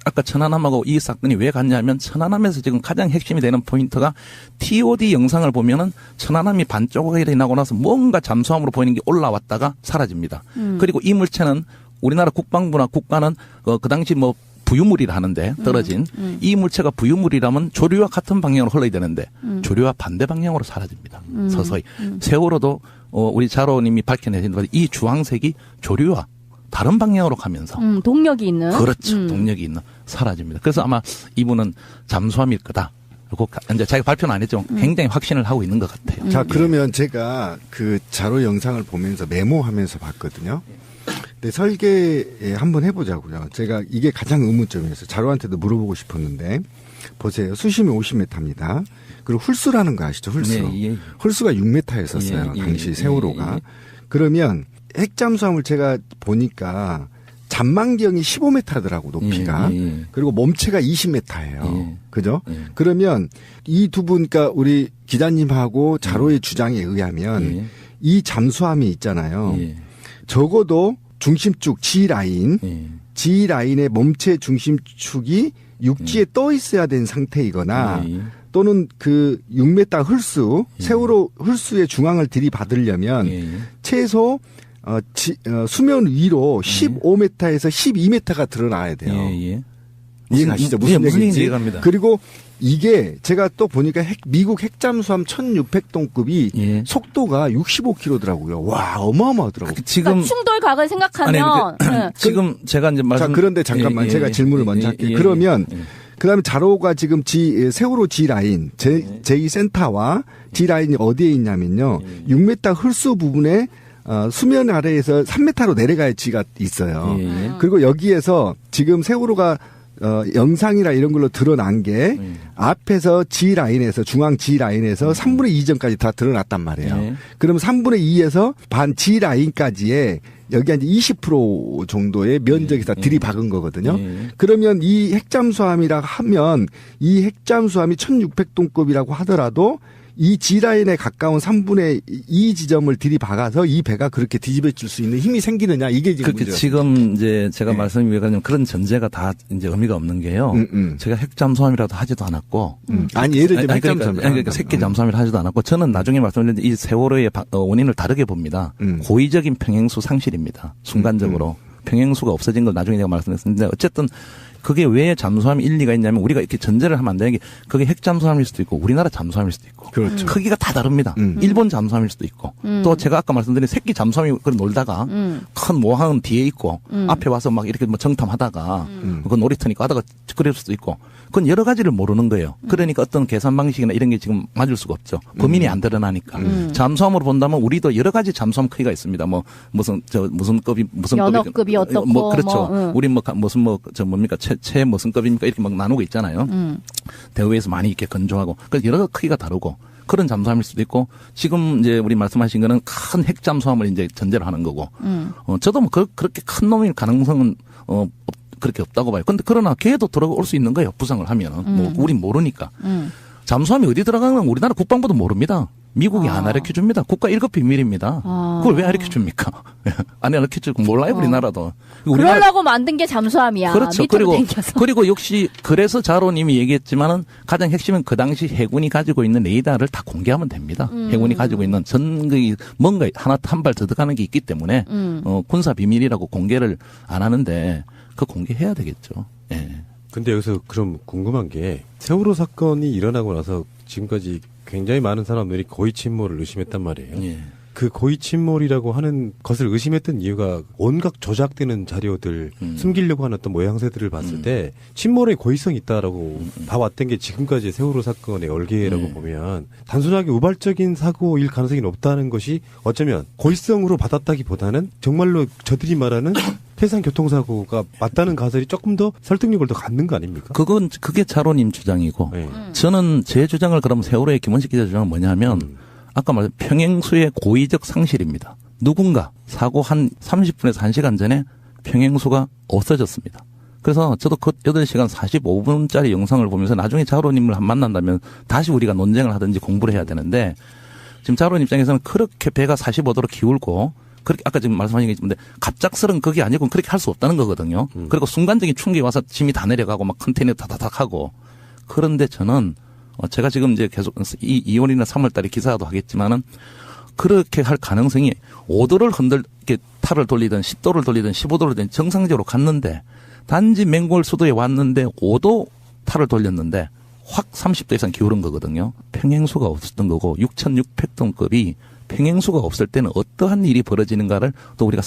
아까 천안함하고 이 사건이 왜 갔냐면 천안함에서 지금 가장 핵심이 되는 포인트가 TOD 영상을 보면은 천안함이 반쪽이 나고 나서 뭔가 잠수함으로 보이는 게 올라왔다가 사라집니다. 그리고 이 물체는 우리나라 국방부나 국가는 그 당시 뭐 부유물이라 하는데 떨어진 이 물체가 부유물이라면 조류와 같은 방향으로 흘러야 되는데 조류와 반대 방향으로 사라집니다. 서서히. 세월호도 우리 자로님이 밝혀내신 바로 이 주황색이 조류와 다른 방향으로 가면서 동력이 있는 그렇죠. 동력이 있는 사라집니다. 그래서 아마 이분은 잠수함일 거다. 그리고 이제 자기가 발표는 안 했지만 굉장히 확신을 하고 있는 것 같아요. 자, 그러면 제가 그 자료 영상을 보면서 메모하면서 봤거든요. 근데 설계에 한번 해보자고요. 제가 이게 가장 의문점이었어요. 자료한테도 물어보고 싶었는데 보세요. 수심이 50m입니다. 그리고 훌수라는 거 아시죠? 훌수. 예. 훌수가 6m였었어요. 당시 세월호가. 그러면 핵잠수함을 제가 보니까 잔망경이 15m더라고 높이가. 그리고 몸체가 20m예요. 그죠? 그러면 이 두 분, 그러니까 우리 기자님하고 자로의 주장에 의하면 이 잠수함이 있잖아요. 적어도 중심축 G라인의 몸체 중심축이 육지에 떠 있어야 되는 상태이거나 또는 그 6m 훌수, 세월호 훌수의 중앙을 들이받으려면 최소 수면 위로 15m에서 12m가 드러나야 돼요. 이해가시죠? 무슨 얘기인지. 이해갑니다. 그리고 이게 제가 또 보니까 미국 핵잠수함 1600톤급이 속도가 65km더라고요. 와, 어마어마하더라고요. 지금 그러니까 충돌각을 생각하면 지금 제가 이제 자, 그런데 잠깐만 제가 질문을 먼저 할게요. 그러면 그다음에 자로가 지금 세월호 G라인, 제2센터와 G라인이 어디에 있냐면요. 6m hul수 부분에 수면 아래에서 3m로 내려갈 지가 있어요. 그리고 여기에서 지금 세월호가 영상이나 이런 걸로 드러난 게 앞에서 G라인에서 중앙 G라인에서 3분의 2 전까지 다 드러났단 말이에요. 그럼 3분의 2에서 반 G라인까지의 여기 한 20% 정도의 면적이 다 들이박은 거거든요. 그러면 이 핵잠수함이라 하면 이 핵잠수함이 1600톤급이라고 하더라도 이 G라인에 가까운 3분의 2 지점을 들이박아서 이 배가 그렇게 뒤집어질 수 있는 힘이 생기느냐 이게 지금 문제죠. 지금 이제 제가 말씀드리면 그런 전제가 다 이제 의미가 없는 게요. 제가 핵잠수함이라도 하지도 않았고. 아니 예를 들면 핵잠수함. 그러니까 새끼 잠수함이라 하지도 않았고 저는 나중에 말씀드렸는데 이 세월호의 원인을 다르게 봅니다. 고의적인 평행수 상실입니다. 순간적으로. 평행수가 없어진 걸 나중에 제가 말씀드렸는데 어쨌든 그게 왜 잠수함이 일리가 있냐면 우리가 이렇게 전제를 하면 안 되는 게 그게 핵잠수함일 수도 있고 우리나라 잠수함일 수도 있고 그렇죠. 크기가 다 다릅니다. 일본 잠수함일 수도 있고 또 제가 아까 말씀드린 새끼 잠수함이 놀다가 큰 모항은 뒤에 있고 앞에 와서 막 이렇게 뭐 정탐하다가 그 놀이터니까 하다가 그럴 수도 있고 그건 여러 가지를 모르는 거예요. 그러니까 어떤 계산 방식이나 이런 게 지금 맞을 수가 없죠. 범인이 안 드러나니까. 잠수함으로 본다면 우리도 여러 가지 잠수함 크기가 있습니다. 뭐 무슨 급이 무슨 연어급이 어떻고 뭐 그렇죠. 우리 뭐 무슨 뭡니까 채 무슨 급입니까 이렇게 막 나누고 있잖아요. 대우에서 많이 이렇게 건조하고 그래서 여러 크기가 다르고 그런 잠수함일 수도 있고 지금 이제 우리 말씀하신 거는 큰 핵잠수함을 이제 전제를 하는 거고 저도 뭐 그렇게 큰 놈일 가능성은 그렇게 없다고 봐요. 근데 그러나 걔도 들어올 수 있는 거예요. 부상을 하면은. 뭐 우린 모르니까. 잠수함이 어디 들어가는 건 우리나라 국방부도 모릅니다. 미국이 안 알려 줍니다. 국가 1급 비밀입니다. 그걸 왜 알려 줍니까? 안 알려 주고 몰라요, 우리나라도. 그러려고 만든 게 잠수함이야. 그렇죠. 그리고 역시 그래서 자로님이 얘기했지만은 가장 핵심은 그 당시 해군이 가지고 있는 레이더를 다 공개하면 됩니다. 해군이 가지고 있는 뭔가 한 발 더 들어가는 게 있기 때문에 군사 비밀이라고 공개를 안 하는데 그 공개해야 되겠죠. 예. 근데 여기서 그럼 궁금한 게 세월호 사건이 일어나고 나서 지금까지 굉장히 많은 사람들이 고의 침몰을 의심했단 말이에요. 예. 그 고의 침몰이라고 하는 것을 의심했던 이유가 온갖 조작되는 자료들, 숨기려고 하는 어떤 모양새들을 봤을 때 침몰의 고의성이 있다라고 봐왔던 게 지금까지 세월호 사건의 얼개라고 보면 단순하게 우발적인 사고일 가능성이 높다는 것이 어쩌면 고의성으로 받았다기보다는 정말로 저들이 말하는 해상 교통사고가 맞다는 가설이 조금 더 설득력을 더 갖는 거 아닙니까? 그게 자로님 주장이고 네. 저는 제 주장을 그럼 세월호의 김원식 기자 주장은 뭐냐면 아까 말한 평행수의 고의적 상실입니다. 누군가 사고 한 30분에서 1시간 전에 평행수가 없어졌습니다. 그래서 저도 그 8시간 45분짜리 영상을 보면서 나중에 자로님을 만난다면 다시 우리가 논쟁을 하든지 공부를 해야 되는데 지금 자로님 입장에서는 그렇게 배가 45도로 기울고 그렇게 아까 지금 말씀하신 게 있는데 갑작스러운 그게 아니고 그렇게 할 수 없다는 거거든요. 그리고 순간적인 충격이 와서 짐이 다 내려가고 막 컨테이너 다다닥 하고 그런데 저는 제가 지금 이제 계속 2월이나 3월 달에 기사도 하겠지만은 그렇게 할 가능성이 5도를 이렇게 팔을 돌리든 10도를 돌리든 15도를 돌리든 정상적으로 갔는데 단지 맹골 수도에 왔는데 5도 팔을 돌렸는데 확 30도 이상 기울은 거거든요. 평행수가 없었던 거고 6,600톤급이 평행수가 없을 때는 어떠한 일이 벌어지는가를 또 우리가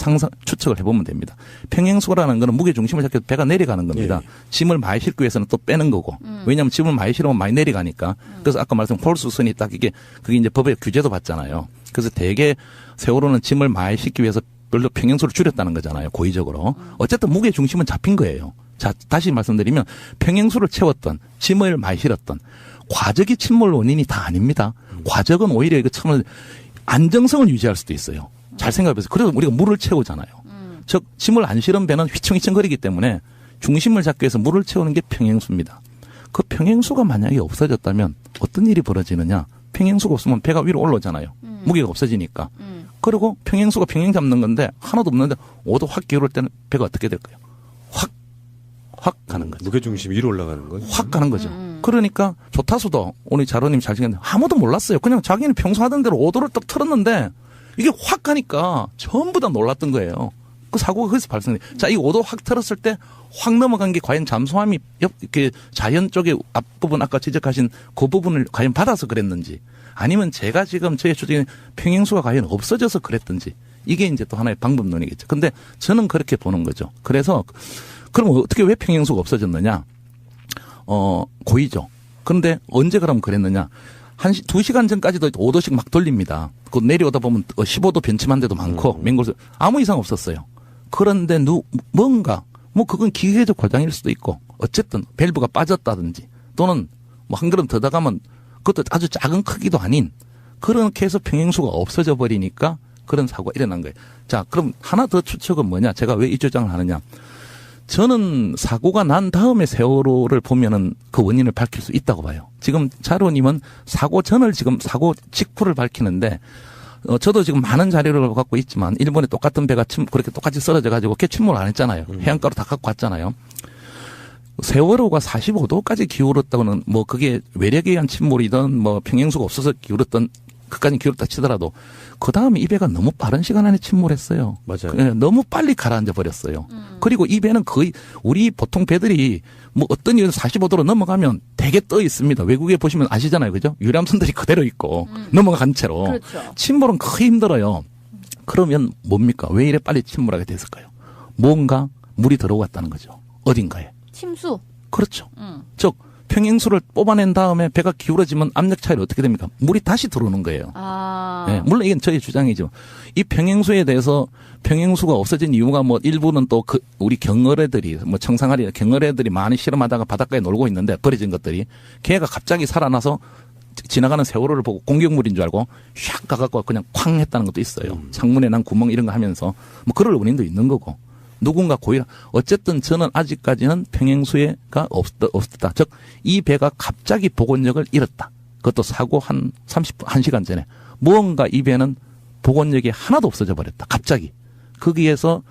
추측을 해보면 됩니다. 평행수라는 거는 무게중심을 잡고 배가 내려가는 겁니다. 짐을 많이 싣기 위해서는 또 빼는 거고. 왜냐하면 짐을 많이 실으면 많이 내려가니까. 그래서 아까 말씀드린 홀수선이 딱 그게 이제 법의 규제도 받잖아요. 그래서 대개 세월호는 짐을 많이 싣기 위해서 별로 평행수를 줄였다는 거잖아요. 고의적으로. 어쨌든 무게중심은 잡힌 거예요. 자, 다시 말씀드리면 평행수를 채웠던 짐을 많이 실었던 과적이 침몰 원인이 다 아닙니다. 과적은 오히려 이거 처음에 안정성을 유지할 수도 있어요. 잘 생각해보세요. 그래서 우리가 물을 채우잖아요. 즉 짐을 안 실은 배는 휘청휘청거리기 때문에 중심을 잡기 위해서 물을 채우는 게 평행수입니다. 그 평행수가 만약에 없어졌다면 어떤 일이 벌어지느냐. 평행수가 없으면 배가 위로 올라오잖아요. 무게가 없어지니까. 그리고 평행수가 평행 잡는 건데 하나도 없는데 5도 확 기울을 때는 배가 어떻게 될까요? 확 가는 거죠. 무게중심이 위로 올라가는 거죠. 확 가는 거죠. 그러니까 조타수도 오늘 자로님 잘 생겼는데 아무도 몰랐어요. 그냥 자기는 평소 하던 대로 오도를 딱 틀었는데 이게 확 가니까 전부 다 놀랐던 거예요. 그 사고가 거기서 발생해. 자, 이 오도 확 틀었을 때 확 넘어간 게 과연 잠수함이 이렇게 자연 쪽의 앞부분 아까 지적하신 그 부분을 과연 받아서 그랬는지 아니면 제가 지금 저의 주장인 평행수가 과연 없어져서 그랬든지 이게 이제 또 하나의 방법론이겠죠. 근데 저는 그렇게 보는 거죠. 그래서 그럼 어떻게 왜 평행수가 없어졌느냐? 고의죠. 그런데 언제 그럼 그랬느냐? 2시간 전까지도 5도씩 막 돌립니다. 그 내려오다 보면 15도 변침한 데도 많고, 맹골수 아무 이상 없었어요. 그런데 뭔가, 그건 기계적 과장일 수도 있고, 어쨌든 밸브가 빠졌다든지 또는 뭐 한 걸음 더 나가면 그것도 아주 작은 크기도 아닌 그렇게 해서 평행수가 없어져 버리니까 그런 사고가 일어난 거예요. 자, 그럼 하나 더 추측은 뭐냐? 제가 왜 이 주장을 하느냐? 저는 사고가 난 다음에 세월호를 보면은 그 원인을 밝힐 수 있다고 봐요. 지금 자료님은 사고 전을 지금 사고 직후를 밝히는데 저도 지금 많은 자료를 갖고 있지만 일본에 똑같은 배가 그렇게 똑같이 쓰러져 가지고 걔 침몰 안 했잖아요. 해안가로 다 갖고 왔잖아요. 세월호가 45도까지 기울었다고는 뭐 그게 외력에 의한 침몰이든 뭐 평행수가 없어서 기울었던 그까지 기울었다 치더라도 그 다음에 이 배가 너무 빠른 시간 안에 침몰했어요. 맞아요. 너무 빨리 가라앉아 버렸어요. 그리고 이 배는 거의 우리 보통 배들이 뭐 어떤 이유로 45도로 넘어가면 되게 떠 있습니다. 외국에 보시면 아시잖아요. 그죠? 유람선들이 그대로 있고 넘어간 채로. 그렇죠. 침몰은 거의 힘들어요. 그러면 뭡니까? 왜 이래 빨리 침몰하게 됐을까요? 뭔가 물이 들어갔다는 거죠. 어딘가에. 침수. 그렇죠. 즉 평행수를 뽑아낸 다음에 배가 기울어지면 압력 차이로 어떻게 됩니까? 물이 다시 들어오는 거예요. 아. 네, 물론 이건 저의 주장이죠. 이 평행수에 대해서 평행수가 없어진 이유가 뭐 일부는 또 그 우리 경어래들이 뭐 청상아리 경어래들이 많이 실험하다가 바닷가에 놀고 있는데 버려진 것들이 걔가 갑자기 살아나서 지나가는 세월호를 보고 공격물인 줄 알고 샥 가갖고 그냥 쾅 했다는 것도 있어요. 창문에 난 구멍 이런 거 하면서 뭐 그럴 원인도 있는 거고. 누군가 고의라. 어쨌든 저는 아직까지는 평행수가 없었다. 즉, 이 배가 갑자기 복원력을 잃었다. 그것도 사고 한 30분, 1시간 전에. 무언가 이 배는 복원력이 하나도 없어져 버렸다. 갑자기. 거기에서,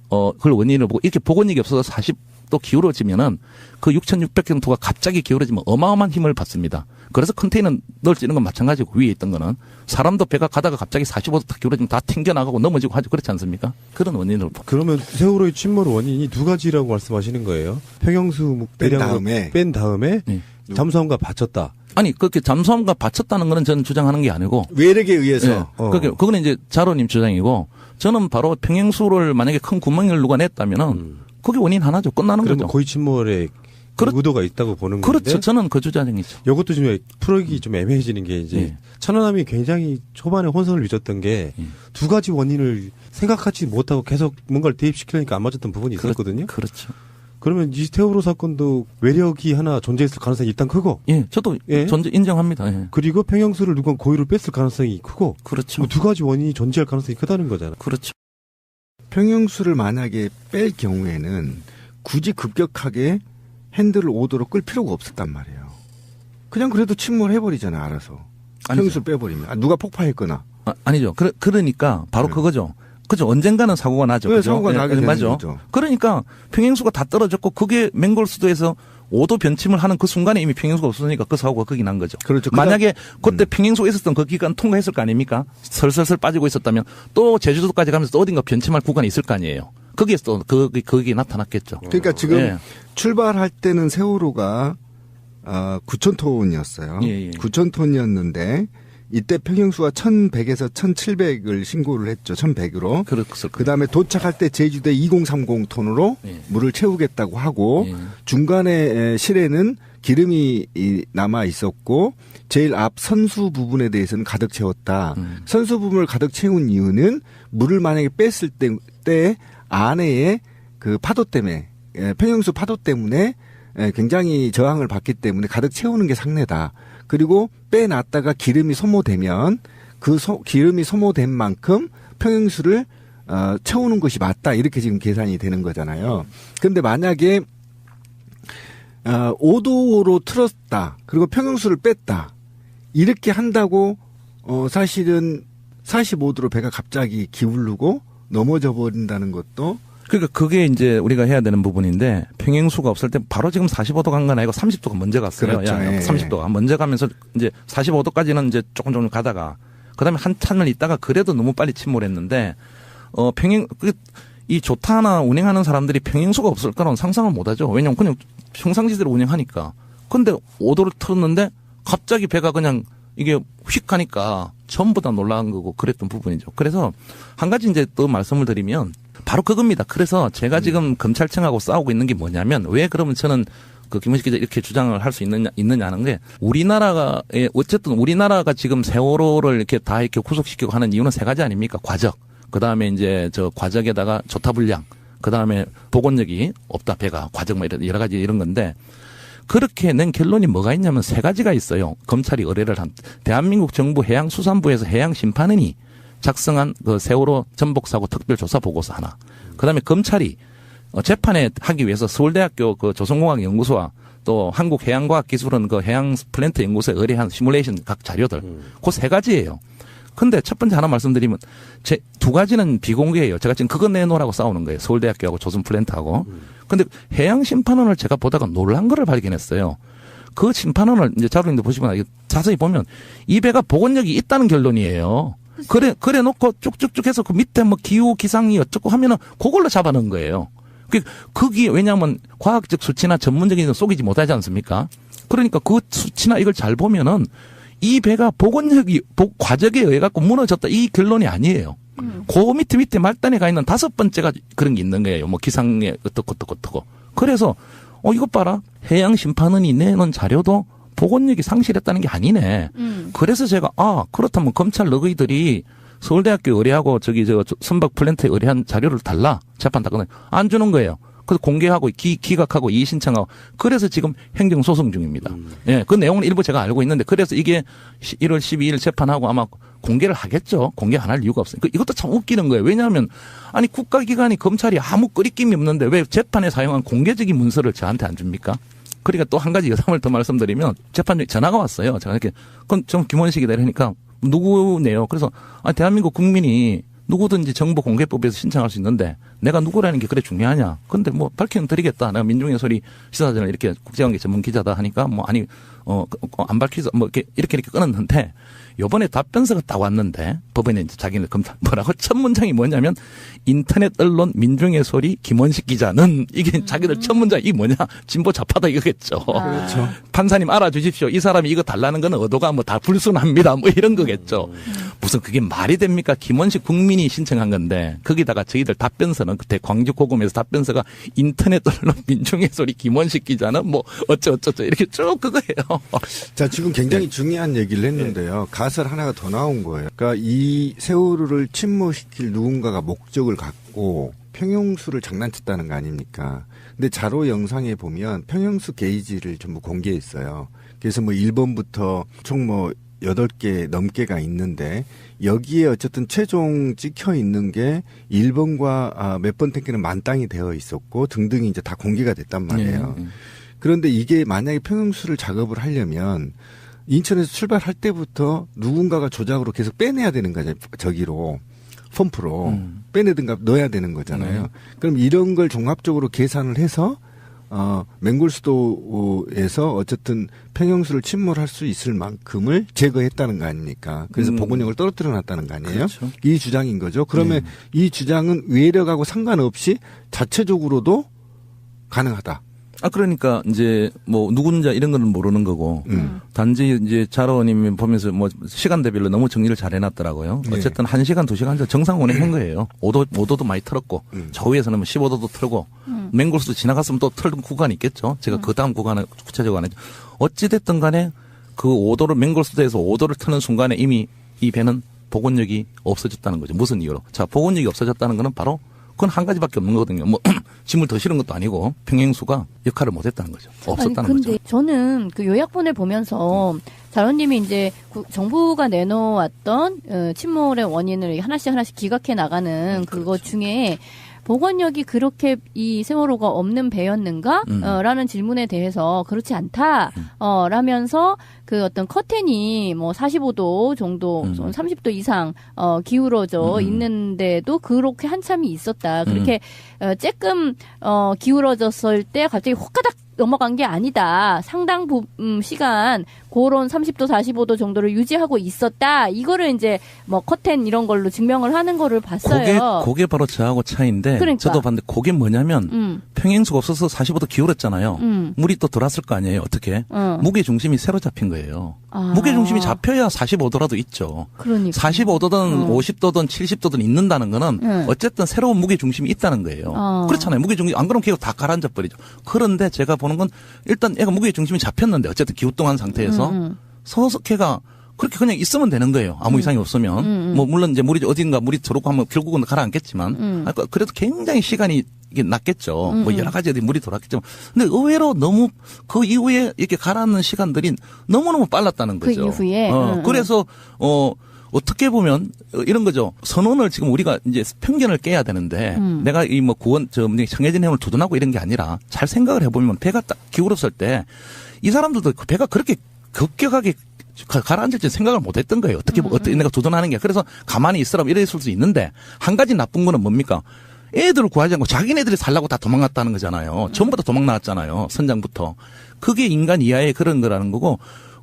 그걸 원인을 보고 이렇게 복원력이 없어서 40도 기울어지면은 그 6,600경토가 갑자기 기울어지면 어마어마한 힘을 받습니다. 그래서 컨테이너 널뛰는 건 마찬가지고 위에 있던 거는 사람도 배가 가다가 갑자기 45도 딱 기울어지면 다 튕겨나가고 넘어지고 하죠. 그렇지 않습니까? 그런 원인을. 그러면 세월호의 침몰 원인이 두 가지라고 말씀하시는 거예요. 평형수 뺀 다음에 네. 잠수함과 받쳤다. 아니 그렇게 잠수함과 받쳤다는 거는 저는 주장하는 게 아니고 외력에 의해서. 네. 그거는 이제 자로님 주장이고 저는 바로 평행수를 만약에 큰 구멍을 누가 냈다면은 그게 원인 하나죠. 끝나는 거죠. 그러면 고의 침몰에 의도가 있다고 보는 건데. 그렇죠. 저는 그 주장이죠. 이것도 좀 풀기 좀 애매해지는 게 이제 천안함이 굉장히 초반에 혼선을 빚었던 게 두 가지 원인을 생각하지 못하고 계속 뭔가를 대입시키려니까 안 맞았던 부분이 있었거든요. 그렇죠. 그러면 이 세월호 사건도 외력이 하나 존재했을 가능성이 일단 크고. 예, 저도 존재 인정합니다. 예. 그리고 평형수를 누가 고의로 뺐을 가능성이 크고. 그렇죠. 뭐 두 가지 원인이 존재할 가능성이 크다는 거잖아요. 그렇죠. 평형수를 만약에 뺄 경우에는 굳이 급격하게 핸들을 5도로 끌 필요가 없었단 말이에요. 그냥 그래도 침몰해버리잖아요, 알아서. 평형수를 빼버리면. 누가 폭파했거나. 아니죠. 그러니까 바로 그거죠. 그죠. 언젠가는 사고가 나죠. 그죠? 사고가 나게 되는 맞죠. 거죠. 그러니까 평행수가 다 떨어졌고 그게 맹골 수도에서 5도 변침을 하는 그 순간에 이미 평행수가 없으니까 그 사고가 거기 난 거죠. 그렇죠. 만약에 그때 평행수가 있었던 그 기간 통과했을 거 아닙니까? 설설설 빠지고 있었다면 또 제주도까지 가면서 또 어딘가 변침할 구간이 있을 거 아니에요. 거기에서 또 거기에 나타났겠죠. 그러니까 지금 출발할 때는 세월호가 9,000톤이었어요. 9,000톤이었는데 이때 평형수가 1,100에서 1,700을 신고를 했죠. 1,100으로. 그 다음에 도착할 때 제주도에 2030톤으로 물을 채우겠다고 하고 중간에 실에는 기름이 남아 있었고 제일 앞 선수 부분에 대해서는 가득 채웠다. 선수 부분을 가득 채운 이유는 물을 만약에 뺐을 때 안에 그 파도 때문에 평형수 파도 때문에 굉장히 저항을 받기 때문에 가득 채우는 게 상례다. 그리고 빼놨다가 기름이 소모되면 그 기름이 소모된 만큼 평형수를 채우는 것이 맞다. 이렇게 지금 계산이 되는 거잖아요. 그런데 만약에 5도로 틀었다. 그리고 평형수를 뺐다. 이렇게 한다고 사실은 45도로 배가 갑자기 기울고 넘어져 버린다는 것도 그러니까 그게 이제 우리가 해야 되는 부분인데 평행수가 없을 때 바로 지금 45도 간 건 아니고 30도가 먼저 갔어요. 그렇죠. 30도가 먼저 가면서 이제 45도까지는 이제 조금 가다가 그다음에 한참을 있다가 그래도 너무 빨리 침몰했는데 이 조타나 운행하는 사람들이 평행수가 없을 거라는 상상을 못 하죠. 왜냐면 그냥 평상시대로 운행하니까. 근데 5도를 틀었는데 갑자기 배가 그냥 이게 휙 가니까 전부 다 놀란 거고 그랬던 부분이죠. 그래서 한 가지 이제 또 말씀을 드리면 바로 그겁니다. 그래서 제가 지금 검찰청하고 싸우고 있는 게 뭐냐면 왜 그러면 저는 그 김은식 기자 이렇게 주장을 할 수 있느냐는 게 어쨌든 우리나라가 지금 세월호를 이렇게 다 이렇게 구속시키고 하는 이유는 세 가지 아닙니까? 과적. 그 다음에 이제 저 과적에다가 조타 불량. 그 다음에 복원력이 없다, 배가 과정 여러 가지 이런 건데 그렇게 낸 결론이 뭐가 있냐면 세 가지가 있어요. 검찰이 의뢰를 한 대한민국 정부 해양수산부에서 해양심판원이 작성한 그 세월호 전복사고 특별조사 보고서 하나. 그 다음에 검찰이 재판에 하기 위해서 서울대학교 그 조선공학연구소와 또 한국해양과학기술원 그 해양플랜트 연구소에 의뢰한 시뮬레이션 각 자료들. 그 세 가지예요. 근데 첫 번째 하나 말씀드리면 제 두 가지는 비공개예요. 제가 지금 그거 내놓으라고 싸우는 거예요. 서울대학교하고 조선플랜트하고. 근데 해양심판원을 제가 보다가 놀란 거를 발견했어요. 그 심판원을 이제 자료인데 보시면 자세히 보면 이 배가 복원력이 있다는 결론이에요. 그래 놓고 쭉쭉쭉 해서 그 밑에 뭐 기후 기상이 어쩌고 하면은 그걸로 잡아놓은 거예요. 그게 왜냐하면 과학적 수치나 전문적인 건 속이지 못하지 않습니까? 그러니까 그 수치나 이걸 잘 보면은 이 배가 복원력이 과적에 의해 갖고 무너졌다 이 결론이 아니에요. 그 밑에 말단에 가 있는 다섯 번째가 그런 게 있는 거예요. 뭐 기상에 어떻고. 그래서 이것 봐라. 해양심판원이 내놓은 자료도 복원력이 상실했다는 게 아니네. 그래서 제가 그렇다면 검찰 너희들이 서울대학교 의뢰하고 선박 플랜트에 의뢰한 자료를 달라. 재판 다 끝나요. 안 주는 거예요. 그래서 공개하고 기각하고 이의 신청하고 그래서 지금 행정소송 중입니다. 예, 그 내용은 일부 제가 알고 있는데 그래서 이게 1월 12일 재판하고 아마 공개를 하겠죠. 공개 안 할 이유가 없어요. 이것도 참 웃기는 거예요. 왜냐하면 아니 국가기관이 검찰이 아무 끄리낌이 없는데 왜 재판에 사용한 공개적인 문서를 저한테 안 줍니까? 그러니까 또 한 가지 여담을 더 말씀드리면 재판 중에 전화가 왔어요. 제가 이렇게 그건 좀 김원식이다 이러니까 누구네요. 그래서 대한민국 국민이 누구든지 정보공개법에서 신청할 수 있는데 내가 누구라는 게 그래 중요하냐. 근데 뭐 밝히면 드리겠다. 내가 민중의 소리 시사전을 이렇게 국제관계 전문 기자다 하니까 뭐 아니 안 밝히자 뭐 이렇게 끊었는데 요번에 답변서가 딱 왔는데 법원에 이제 자기는 뭐라고 첫 문장이 뭐냐면 인터넷 언론 민중의 소리 김원식 기자는 이게 자기들 첫 문장 이 뭐냐 진보 좌파다 이거겠죠. 그렇죠. 판사님 알아주십시오. 이 사람이 이거 달라는 거는 의도가 뭐 다 불순합니다. 뭐 이런 거겠죠. 무슨 그게 말이 됩니까? 김원식 국민이 신청한 건데 거기다가 저희들 답변서는 그때 광주고검에서 답변서가 인터넷 언론 민중의 소리 김원식 기자는 뭐 어쩌고저쩌고 이렇게 쭉 그거예요. 자, 지금 굉장히 중요한 얘기를 했는데요. 가설 하나가 더 나온 거예요. 그러니까 이 세월호를 침몰시킬 누군가가 목적을 갖고 평형수를 장난쳤다는 거 아닙니까? 근데 자료 영상에 보면 평형수 게이지를 전부 공개했어요. 그래서 뭐 1번부터 총 뭐 8개 넘게가 있는데 여기에 어쨌든 최종 찍혀 있는 게 1번과 몇 번 탱크는 만땅이 되어 있었고 등등이 이제 다 공개가 됐단 말이에요. 그런데 이게 만약에 평형수를 작업을 하려면 인천에서 출발할 때부터 누군가가 조작으로 계속 빼내야 되는 거죠. 저기로 펌프로 빼내든가 넣어야 되는 거잖아요. 그럼 이런 걸 종합적으로 계산을 해서 맹골수도에서 어쨌든 평형수를 침몰할 수 있을 만큼을 제거했다는 거 아닙니까? 그래서 복원력을 떨어뜨려 놨다는 거 아니에요? 그렇죠. 이 주장인 거죠. 그러면 이 주장은 외력하고 상관없이 자체적으로도 가능하다. 그러니까 이제 뭐 누군지 이런 거는 모르는 거고 단지 이제 자로님이 보면서 뭐 시간대별로 너무 정리를 잘 해놨더라고요. 어쨌든 1시간, 2시간 정상 운행한 거예요. 5도도 많이 틀었고 저 위에서는 뭐 15도도 틀고 맹골수도 지나갔으면 또 틀은 구간이 있겠죠. 제가 그 다음 구간을 구체적으로 안 했죠. 어찌됐든 간에 그 5도를 맹골수도에서 5도를 트는 순간에 이미 이 배는 복원력이 없어졌다는 거죠. 무슨 이유로? 자, 복원력이 없어졌다는 거는 바로 그건 한 가지밖에 없는 거거든요. 뭐 짐을 더 실은 것도 아니고 평행수가 역할을 못했다는 거죠. 없었다는 거죠. 근데 저는 그 요약본을 보면서 자로님이 이제 정부가 내놓았던 침몰의 원인을 하나씩 기각해 나가는 그것 중에 복원력이 그렇게 이 세월호가 없는 배였는가? 라는 질문에 대해서 그렇지 않다. 라면서 그 어떤 커튼이 뭐 45도 정도, 30도 이상 기울어져 있는데도 그렇게 한참이 있었다. 그렇게 조금 기울어졌을 때 갑자기 호까닥 넘어간 게 아니다. 상당 시간 그런 30도 45도 정도를 유지하고 있었다. 이거를 이제 뭐 커튼 이런 걸로 증명을 하는 거를 봤어요. 그게 바로 저하고 차이인데 그러니까. 저도 봤는데 그게 뭐냐면 평행수가 없어서 45도 기울었잖아요. 물이 또 들어왔을 거 아니에요. 어떻게? 무게 중심이 새로 잡힌 거예요. 무게 중심이 잡혀야 45도라도 있죠. 그러니까. 45도든 50도든 70도든 있는다는 거는 어쨌든 새로운 무게 중심이 있다는 거예요. 그렇잖아요. 무게 중심 안 그러면 걔가 다 가라앉아 버리죠. 그런데 제가 보는 건 일단 애가 무게 중심이 잡혔는데 어쨌든 기우뚱한 상태에서 서서 걔가 그렇게 그냥 있으면 되는 거예요. 아무 이상이 없으면. 뭐 물론 이제 물이 어딘가 물이 들어오고 하면 결국은 가라앉겠지만 그래도 굉장히 시간이 이게 낫겠죠. 뭐 여러 가지 물이 돌았겠죠. 근데 의외로 너무 그 이후에 이렇게 가라앉는 시간들이 너무너무 빨랐다는 거죠. 그 이후에. 그래서 어떻게 보면 이런 거죠. 선언을 지금 우리가 이제 편견을 깨야 되는데 내가 이 뭐 구원 정해진 내용을 두둔하고 이런 게 아니라 잘 생각을 해보면 배가 딱 기울었을 때 이 사람들도 배가 그렇게 급격하게 가라앉을 줄 생각을 못 했던 거예요. 어떻게 내가 도전하는 게. 그래서 가만히 있으라고 이랬을 수 있는데 한 가지 나쁜 거는 뭡니까? 애들을 구하지 않고 자기네들이 살라고 다 도망갔다는 거잖아요. 전부 다 도망 나왔잖아요. 선장부터. 그게 인간 이하의 그런 거라는 거고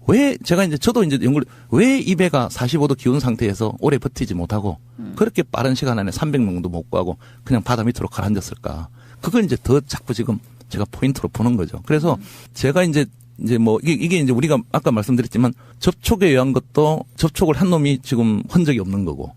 왜 제가 이제 저도 이제 연구를 왜 이 배가 45도 기온 상태에서 오래 버티지 못하고 그렇게 빠른 시간 안에 300명도 못 구하고 그냥 바다 밑으로 가라앉았을까. 그걸 이제 더 자꾸 지금 제가 포인트로 보는 거죠. 그래서 제가 이제 뭐 이게 이제 우리가 아까 말씀드렸지만 접촉에 의한 것도 접촉을 한 놈이 지금 흔적이 없는 거고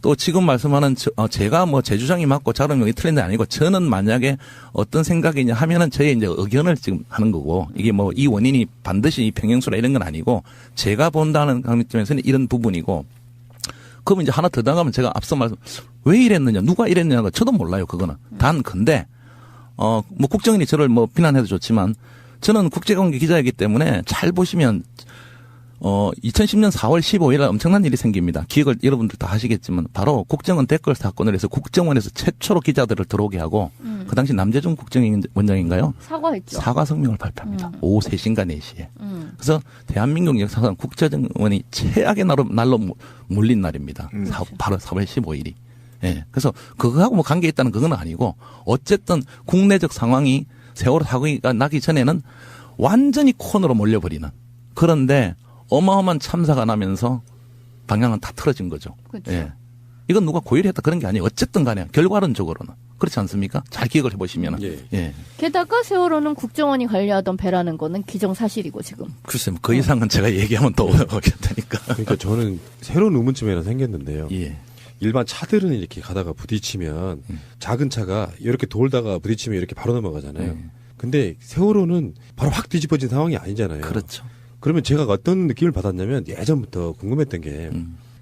또 지금 말씀하는 제가 뭐 제 주장이 맞고 자론이 틀린 게 아니고 저는 만약에 어떤 생각이냐 하면은 저의 이제 의견을 지금 하는 거고 이게 뭐 이 원인이 반드시 평행수라 이런 건 아니고 제가 본다는 관점에서는 이런 부분이고 그럼 이제 하나 더 나가면 제가 앞서 말씀 왜 이랬느냐 누가 이랬느냐가 저도 몰라요 그거는 단 근데 뭐 국정원이 저를 뭐 비난해도 좋지만 저는 국제관계 기자이기 때문에 잘 보시면 2010년 4월 15일 날 엄청난 일이 생깁니다. 기억을 여러분들 다 하시겠지만 바로 국정원 댓글 사건을 해서 국정원에서 최초로 기자들을 들어오게 하고 그 당시 남재준 국정원장인가요? 사과했죠. 사과 성명을 발표합니다. 오후 3시인가 4시에. 그래서 대한민국 역사상 국정원이 최악의 날로 몰린 날입니다. 바로 4월 15일이. 예. 그래서 그거하고 뭐 관계 있다는 그건 아니고 어쨌든 국내적 상황이 세월호 사고가 나기 전에는 완전히 코너로 몰려버리는 그런데 어마어마한 참사가 나면서 방향은 다 틀어진 거죠. 그렇죠. 예. 이건 누가 고의를 했다 그런 게 아니에요. 어쨌든 간에 결과론적으로는 그렇지 않습니까? 잘 기억을 해보시면. 예. 게다가 세월호는 국정원이 관리하던 배라는 거는 기정사실이고 지금. 글쎄 그 이상은 제가 얘기하면 더 오게 되니까. 그러니까 저는 새로운 의문점이 하나 생겼는데요. 예. 일반 차들은 이렇게 가다가 부딪히면 작은 차가 이렇게 돌다가 부딪히면 이렇게 바로 넘어가잖아요. 근데 세월호는 바로 확 뒤집어진 상황이 아니잖아요. 그렇죠. 그러면 제가 어떤 느낌을 받았냐면 예전부터 궁금했던 게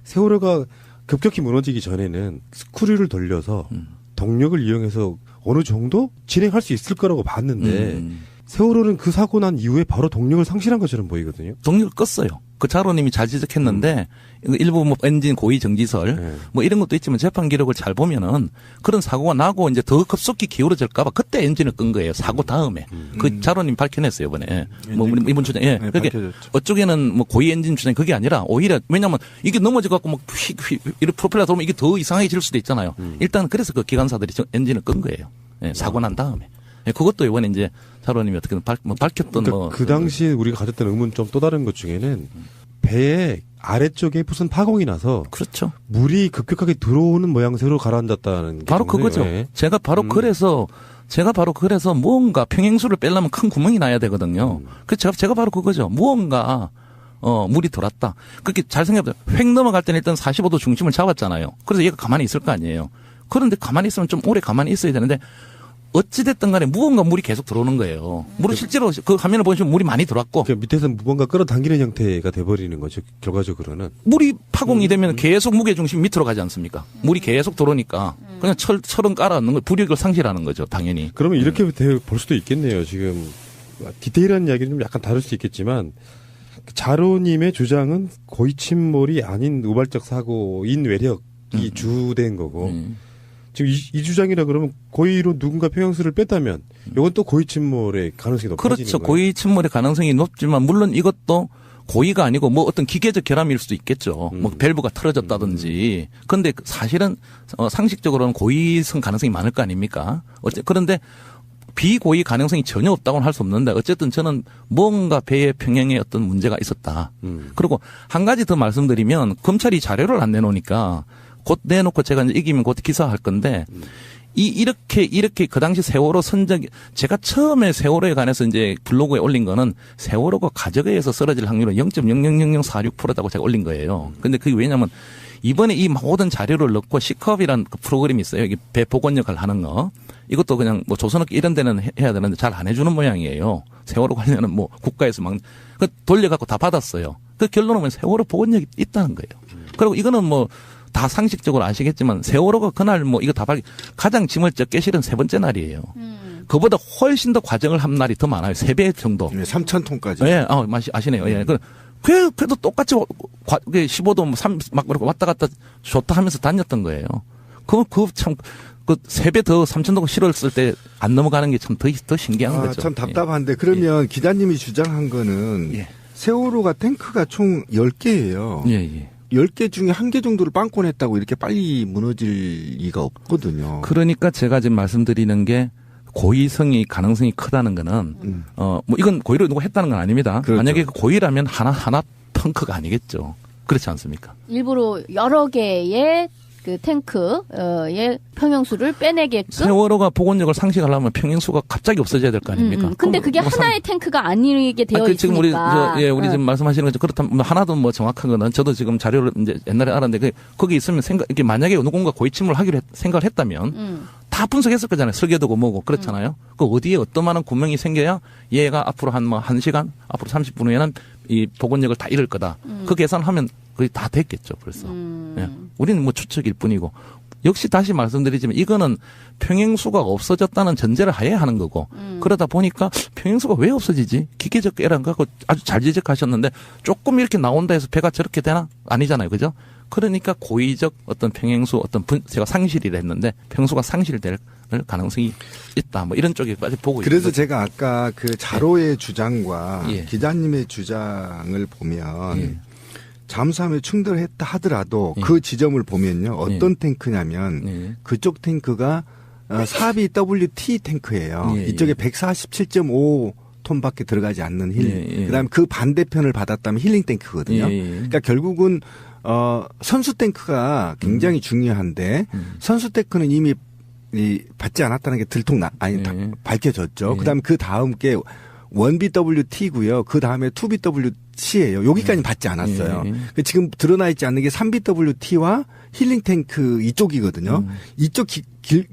세월호가 급격히 무너지기 전에는 스크류를 돌려서 동력을 이용해서 어느 정도 진행할 수 있을 거라고 봤는데 세월호는 그 사고 난 이후에 바로 동력을 상실한 것처럼 보이거든요. 동력을 껐어요. 그 자로님이 잘 지적했는데 일부 뭐 엔진 고의 정지설 뭐 이런 것도 있지만 재판 기록을 잘 보면은 그런 사고가 나고 이제 더 급속히 기울어질까봐 그때 엔진을 끈 거예요. 사고 다음에 그 자로님 밝혀냈어요 이번에. 뭐 이번 주장 예. 그게 어쪽에는 뭐 고의 엔진 주장 그게 아니라 오히려 왜냐면 이게 넘어져 갖고 막 이렇게 프로펠러 들어오면 이게 더 이상해질 수도 있잖아요. 일단 그래서 그 기관사들이 엔진을 끈 거예요. 예, 사고 난 다음에. 예, 그것도 이번에 이제 자로님이 어떻게든 밝혔던 그러니까 그 당시에 우리가 가졌던 의문점 또 다른 것 중에는 배의 아래쪽에 무슨 파공이 나서 그렇죠. 물이 급격하게 들어오는 모양새로 가라앉았다는 게 바로 그거죠. 예. 제가 바로 그래서 뭔가 평행수를 빼려면 큰 구멍이 나야 되거든요. 그래서 제가 바로 그거죠. 무언가 물이 돌았다. 그렇게 잘 생각해보세요. 획 넘어갈 때는 일단 45도 중심을 잡았잖아요. 그래서 얘가 가만히 있을 거 아니에요. 그런데 가만히 있으면 좀 오래 가만히 있어야 되는데 어찌됐든 간에 무언가 물이 계속 들어오는 거예요. 물은 실제로 그 화면을 보시면 물이 많이 들어왔고. 그러니까 밑에서 무언가 끌어당기는 형태가 돼버리는 거죠. 결과적으로는. 물이 파공이 되면 계속 무게중심이 밑으로 가지 않습니까? 물이 계속 들어오니까 그냥 철은 깔아놓는 거예요. 부력을 상실하는 거죠. 당연히. 그러면 이렇게 볼 수도 있겠네요. 지금 디테일한 이야기는 좀 약간 다를 수 있겠지만 자로님의 주장은 고의 침몰이 아닌 우발적 사고인 외력이 주된 거고 지금 이 주장이라 그러면 고의로 누군가 평형수를 뺐다면 이건 또 고의 침몰의 가능성이 높아지는 그렇죠. 거예요. 고의 침몰의 가능성이 높지만 물론 이것도 고의가 아니고 뭐 어떤 기계적 결함일 수도 있겠죠. 뭐 밸브가 틀어졌다든지. 그런데 사실은 상식적으로는 고의성 가능성이 많을 거 아닙니까? 그런데 비고의 가능성이 전혀 없다고는 할 수 없는데 어쨌든 저는 뭔가 배의 평형에 어떤 문제가 있었다. 그리고 한 가지 더 말씀드리면 검찰이 자료를 안 내놓으니까 곧 내놓고 제가 이제 이기면 곧 기사할 건데 이렇게 그 당시 세월호 선적 제가 처음에 세월호에 관해서 이제 블로그에 올린 거는 세월호가 가적에 의해서 쓰러질 확률은 0.00046%라고 제가 올린 거예요. 근데 그게 왜냐면 이번에 이 모든 자료를 넣고 시컵이라는 그 프로그램이 있어요. 여기 배 복원 역할을 하는 거. 이것도 그냥 뭐 조선업 이런 데는 해야 되는데 잘 안 해주는 모양이에요. 세월호 관련은 뭐 국가에서 막 돌려갖고 다 받았어요. 그 결론은 세월호 복원력이 있다는 거예요. 그리고 이거는 뭐 다 상식적으로 아시겠지만 세월호가 그날 뭐 이거 다 가장 짐을 적게 실은 3번째 날이에요. 그보다 훨씬 더 과정을 한 날이 더 많아요. 3배 정도. 네, 3,000톤까지. 예, 아시네요. 예. 그래도 똑같이 15도 막 왔다 갔다 좋다 하면서 다녔던 거예요. 그 3배 더 3,000도 실었을 때 안 넘어가는 게 참 더 신기한 거죠. 참 답답한데 그러면 기자님이 주장한 거는 세월호가 탱크가 총 10개예요. 예. 10개 중에 1개 정도를 빵꾸냈다고 이렇게 빨리 무너질 리가 없거든요. 그러니까 제가 지금 말씀드리는 게 고의성이 가능성이 크다는 거는 뭐 이건 고의로 누가 했다는 건 아닙니다. 그렇죠. 만약에 고의라면 하나 탱크가 아니겠죠. 그렇지 않습니까? 일부러 여러 개의 그 탱크의 평형수를 빼내게끔. 세월호가 복원력을 상실하려면 평형수가 갑자기 없어져야 될 거 아닙니까? 근데 그게 하나의 탱크가 아니게 되어 있으니까. 지금 우리 지금 말씀하시는 거죠. 그렇다면 하나도 뭐 정확한 거는 저도 지금 자료를 이제 옛날에 알았는데 거기 있으면 이게 만약에 누군가 고의침몰을 하기로 생각을 했다면 다 분석했을 거잖아요. 설계도고 뭐고 그렇잖아요. 그 어디에 어떠한 구멍이 생겨야 얘가 앞으로 한 1시간 앞으로 30분 후에는 이 복원력을 다 잃을 거다. 그 계산하면 거의 다 됐겠죠, 벌써. 예. 우리는 뭐 추측일 뿐이고. 역시 다시 말씀드리지만 이거는 평행수가 없어졌다는 전제를 하에 하는 거고. 그러다 보니까 평행수가 왜 없어지지? 기계적 에러인가? 아주 잘 지적하셨는데 조금 이렇게 나온다 해서 배가 저렇게 되나? 아니잖아요. 그죠? 그러니까 고의적 어떤 평행수 어떤 제가 상실이라 했는데 평수가 상실될 가능성이 있다. 뭐 이런 쪽에까지 보고 있습니다. 그래서 제가 아까 그 자로의 주장과 기자님의 주장을 보면 잠수함에 충돌했다 하더라도 그 지점을 보면요. 어떤 탱크냐면 그쪽 탱크가 사비 WT 탱크예요. 이쪽에 147.5톤밖에 들어가지 않는 힐링. 그다음에 그 반대편을 받았다면 힐링 탱크거든요. 그러니까 결국은 선수 탱크가 굉장히 중요한데 선수 탱크는 이미 받지 않았다는 게 밝혀졌죠. 그다음에 그 다음 게 1BWT고요. 그 다음에 2BWC예요. 여기까지는 받지 않았어요. 지금 드러나 있지 않는 게 3BWT와 힐링 탱크 이쪽이거든요. 이쪽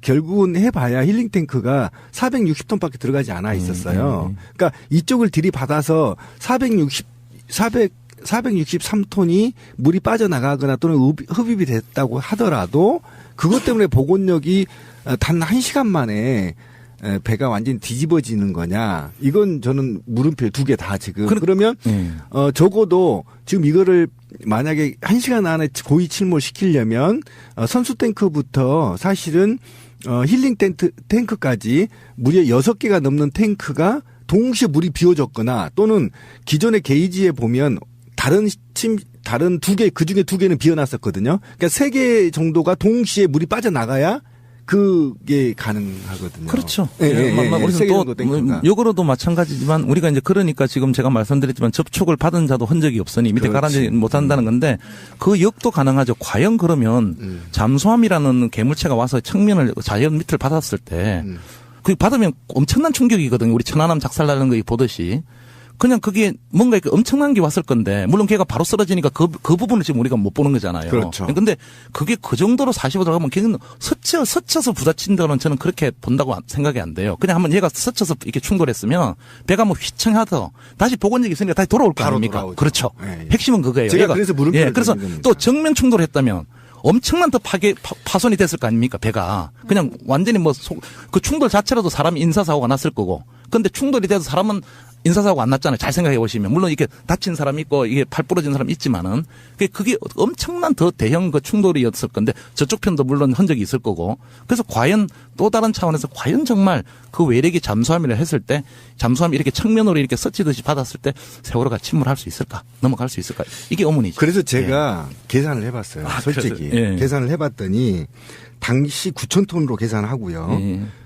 결국은 해봐야 힐링 탱크가 460톤밖에 들어가지 않아 있었어요. 그러니까 이쪽을 들이받아서 463톤이 물이 빠져나가거나 또는 흡입이 됐다고 하더라도 그것 때문에 복원력이 단 1시간 만에 배가 완전히 뒤집어지는 거냐. 이건 저는 물음표 2개 다 지금. 그러면 적어도 지금 이거를 만약에 1시간 안에 고의 침몰 시키려면 선수 탱크부터 사실은 힐링 탱크까지 무려 6개가 넘는 탱크가 동시에 물이 비워졌거나 또는 기존의 게이지에 보면 다른 2개, 그 중에 2개는 비워놨었거든요. 그러니까 3개 정도가 동시에 물이 빠져나가야 그게 가능하거든요. 그렇죠. 우리는 또 역으로도 마찬가지지만 우리가 이제 그러니까 지금 제가 말씀드렸지만 접촉을 받은 자도 흔적이 없으니 밑에 가라앉지 못한다는 건데 그 역도 가능하죠. 과연 그러면 잠수함이라는 괴물체가 와서 측면을 자연 밑을 받았을 때 그 받으면 엄청난 충격이거든요. 우리 천안함 작살나는 거 보듯이. 그냥 그게 뭔가 이렇게 엄청난 게 왔을 건데, 물론 걔가 바로 쓰러지니까 그 부분을 지금 우리가 못 보는 거잖아요. 그렇죠. 근데 그게 그 정도로 45도 가면 걔는 스쳐서 부딪힌다고는 저는 그렇게 본다고 생각이 안 돼요. 그냥 한번 얘가 스쳐서 이렇게 충돌했으면 배가 뭐 휘청하더 다시 복원력이 있으니까 다시 돌아올 거 아닙니까? 돌아오죠. 그렇죠. 네. 핵심은 그거예요. 제가 그래서 물음표를 그래서 또 정면 충돌했다면 엄청난 더 파손이 됐을 거 아닙니까, 배가. 그냥 완전히 그 충돌 자체로도 사람이 인사사고가 났을 거고. 근데 충돌이 돼서 사람은 인사사고가 안 났잖아요. 잘 생각해 보시면. 물론 이렇게 다친 사람이 있고, 이게 팔 부러진 사람이 있지만은, 그게 엄청난 더 대형 그 충돌이었을 건데, 저쪽 편도 물론 흔적이 있을 거고. 그래서 과연 또 다른 차원에서 과연 정말 그 외력이 잠수함이라 했을 때, 잠수함이 이렇게 측면으로 이렇게 스치듯이 받았을 때, 세월호가 침몰할 수 있을까? 넘어갈 수 있을까? 이게 의문이죠. 그래서 제가 계산을 해봤어요. 솔직히. 계산을 해봤더니, 당시 9,000톤으로 계산하고요.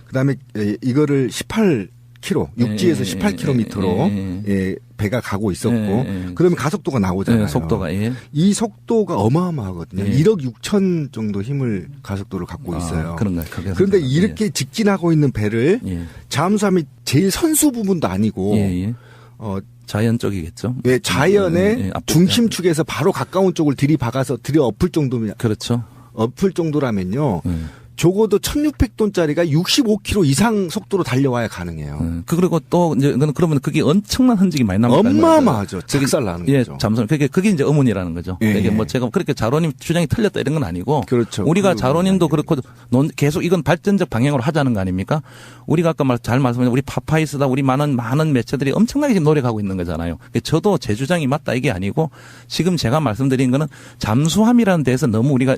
그다음에 이거를 18km, 육지에서 18km로 배가 가고 있었고, 그러면 가속도가 나오잖아요. 속도가. 이 속도가 어마어마하거든요. 1억 6천 정도 힘을 가속도를 갖고 있어요. 그런가요? 그런데 이렇게 직진하고 있는 배를 잠수함이 제일 선수 부분도 아니고 자연 쪽이겠죠. 자연의 중심축에서 바로 가까운 쪽을 들이박아서 들여엎을 정도면. 그렇죠. 엎을 정도라면요. 적어도 1600톤짜리가 65km 이상 속도로 달려와야 가능해요. 그리고 또 이제 그러면 그게 엄청난 흔적이 많이 남아요. 어마어마하죠. 작살 나는 거죠. 잠수함. 그게 이제 어문이라는 거죠. 예. 이게 뭐 제가 그렇게 자로님 주장이 틀렸다 이런 건 아니고. 그렇죠. 우리가 자로님도 그렇고 계속 이건 발전적 방향으로 하자는 거 아닙니까? 우리가 아까 잘 말씀하신 우리 파파이스다 우리 많은 매체들이 엄청나게 지금 노력하고 있는 거잖아요. 저도 제 주장이 맞다 이게 아니고 지금 제가 말씀드린 거는 잠수함이라는 데서 너무 우리가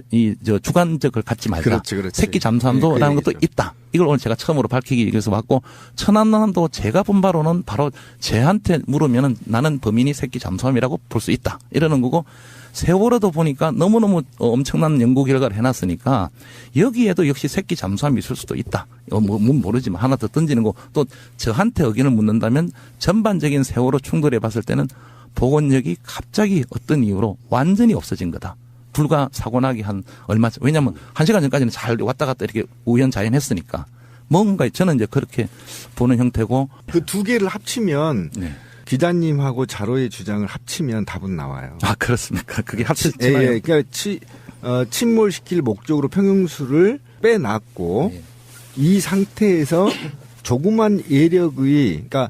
주관적을 갖지 말자. 그렇지. 새끼 잠수함도라는 것도 있다. 이걸 오늘 제가 처음으로 밝히기 위해서 왔고 천안함도 제가 본 바로는 바로 제한테 물으면은 나는 범인이 새끼 잠수함이라고 볼 수 있다. 이러는 거고 세월호도 보니까 너무너무 엄청난 연구 결과를 해놨으니까 여기에도 역시 새끼 잠수함이 있을 수도 있다. 모르지만 하나 더 던지는 거 또 저한테 의견을 묻는다면 전반적인 세월호 충돌해 봤을 때는 복원력이 갑자기 어떤 이유로 완전히 없어진 거다. 불과 사고 나기 한 얼마 전, 왜냐면 1시간 전까지는 잘 왔다 갔다 이렇게 우연자연했으니까 뭔가 저는 이제 그렇게 보는 형태고. 그 두 개를 합치면 기자님하고 자로의 주장을 합치면 답은 나와요. 아, 그렇습니까? 그게 합치지만. 예. 그러니까 침몰시킬 목적으로 평형수를 빼놨고 이 상태에서 조그만 예력의 그러니까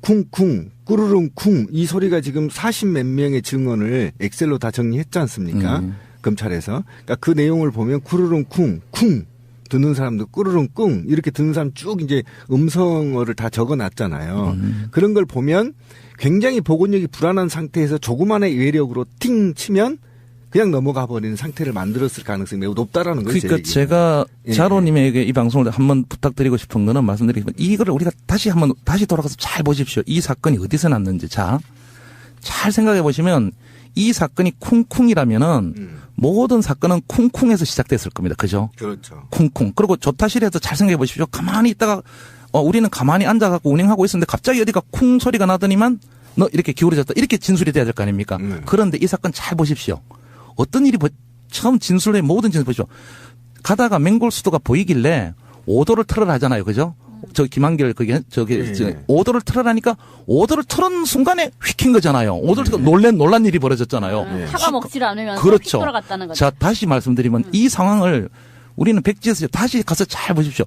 쿵쿵 꾸르릉 쿵 이 소리가 지금 40몇 명의 증언을 엑셀로 다 정리했지 않습니까? 검찰에서. 그러니까 그 내용을 보면 꾸르릉 쿵 듣는 사람도 꾸르릉 꿍 이렇게 듣는 사람 쭉 이제 음성어를 다 적어놨잖아요. 그런 걸 보면 굉장히 복원력이 불안한 상태에서 조그만의 외력으로 팅 치면 그냥 넘어가 버리는 상태를 만들었을 가능성이 매우 높다라는 거죠. 그러니까 제가 자로님에게 이 방송을 한번 부탁드리고 싶은 거는 말씀드리면 이거를 우리가 다시 돌아가서 잘 보십시오. 이 사건이 어디서 났는지. 자, 잘 생각해 보시면 이 사건이 쿵쿵이라면은 모든 사건은 쿵쿵에서 시작됐을 겁니다. 그죠? 그렇죠. 쿵쿵. 그리고 조타실에서 잘 생각해 보십시오. 가만히 있다가 우리는 가만히 앉아갖고 운행하고 있었는데 갑자기 어디가 쿵 소리가 나더니만 너 이렇게 기울어졌다. 이렇게 진술이 돼야 될 거 아닙니까? 그런데 이 사건 잘 보십시오. 어떤 일이 처음 진술의 모든 진술 보십시오. 가다가 맹골수도가 보이길래 오도를 틀어라 하잖아요. 그죠? 저 김한결 오도를 틀어라니까 오도를 틀은 순간에 휙힌 거잖아요. 오도를 틀어 놀란 일이 벌어졌잖아요. 사과 먹지를 않으면서 그렇죠. 돌아갔다는 거죠. 자, 다시 말씀드리면 이 상황을 우리는 백지에서 다시 가서 잘 보십시오.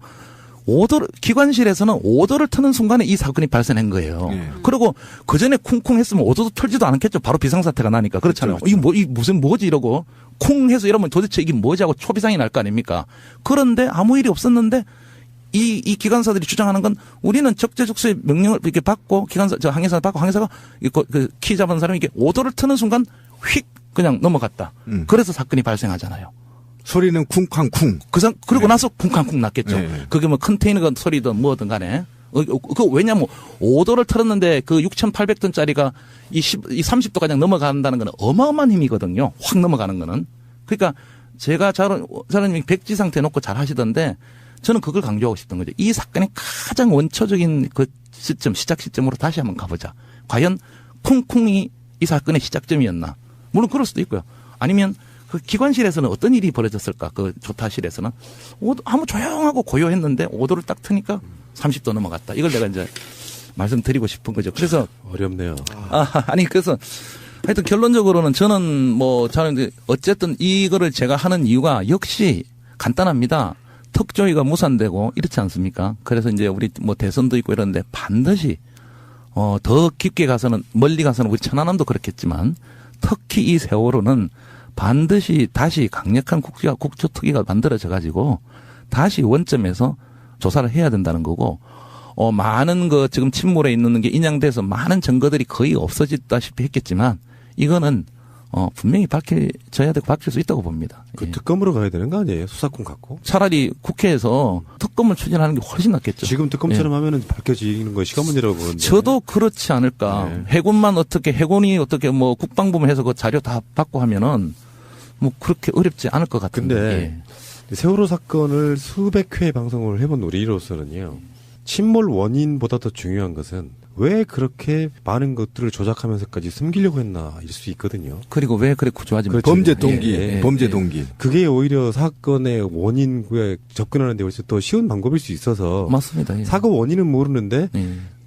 기관실에서는 오도를 트는 순간에 이 사건이 발생한 거예요. 그리고 그 전에 쿵쿵 했으면 오도도 털지도 않았겠죠. 바로 비상사태가 나니까. 그렇잖아요. 그렇죠. 이게 뭐지 이러고 쿵 해서 이러면 도대체 이게 뭐지 하고 초비상이 날 거 아닙니까? 그런데 아무 일이 없었는데 이 기관사들이 주장하는 건 우리는 적재적소의 명령을 이렇게 받고 항해사 받고 항해사가 그 키 잡은 사람이 이게 오도를 트는 순간 휙 그냥 넘어갔다. 그래서 사건이 발생하잖아요. 소리는 쿵쾅쿵. 그리고 나서 쿵쾅쿵 났겠죠. 그게 뭐 컨테이너 소리든 뭐든 간에. 왜냐면 오도를 틀었는데 그 6,800톤짜리가 이 30도 가량 넘어간다는 건 어마어마한 힘이거든요. 확 넘어가는 거는. 그러니까 제가 자로님이 백지 상태 놓고 잘 하시던데 저는 그걸 강조하고 싶던 거죠. 이 사건의 가장 원초적인 그 시작 시점으로 다시 한번 가보자. 과연 쿵쿵이 이 사건의 시작점이었나? 물론 그럴 수도 있고요. 아니면 그 기관실에서는 어떤 일이 벌어졌을까? 그 조타실에서는 아무 조용하고 고요했는데 오도를 딱 트니까 30도 넘어갔다. 이걸 내가 이제 말씀드리고 싶은 거죠. 그래서 어렵네요. 아니 그래서 하여튼 결론적으로는 저는 어쨌든 이거를 제가 하는 이유가 역시 간단합니다. 턱조이가 무산되고 이렇지 않습니까? 그래서 이제 우리 뭐 대선도 있고 이런데 반드시 더 깊게 가서는 멀리 가서는 우리 천안함도 그렇겠지만 특히 이 세월호는 반드시 다시 강력한 국조특위가 만들어져 가지고 다시 원점에서 조사를 해야 된다는 거고 많은 지금 침몰에 있는 게 인양돼서 많은 증거들이 거의 없어졌다시피 했겠지만 이거는 분명히 밝혀져야 되고 밝힐 수 있다고 봅니다. 그 특검으로 가야 되는 거 아니에요? 수사권 갖고? 차라리 국회에서 특검을 추진하는 게 훨씬 낫겠죠. 지금 특검처럼 하면은 밝혀지는 건 시간 문제라고 보는데. 저도 그렇지 않을까. 해군이 어떻게 뭐 국방부에서 그 자료 다 받고 하면은 뭐 그렇게 어렵지 않을 것 같은데. 근데 세월호 사건을 수백 회 방송을 해본 우리로서는요. 침몰 원인보다 더 중요한 것은 왜 그렇게 많은 것들을 조작하면서까지 숨기려고 했나 일 수 있거든요. 그리고 왜 그렇게 구조하지 못했나. 범죄 동기. 범죄 동기. 그게 오히려 사건의 원인에 접근하는 데 훨씬 더 쉬운 방법일 수 있어서. 맞습니다. 예. 사고 원인은 모르는데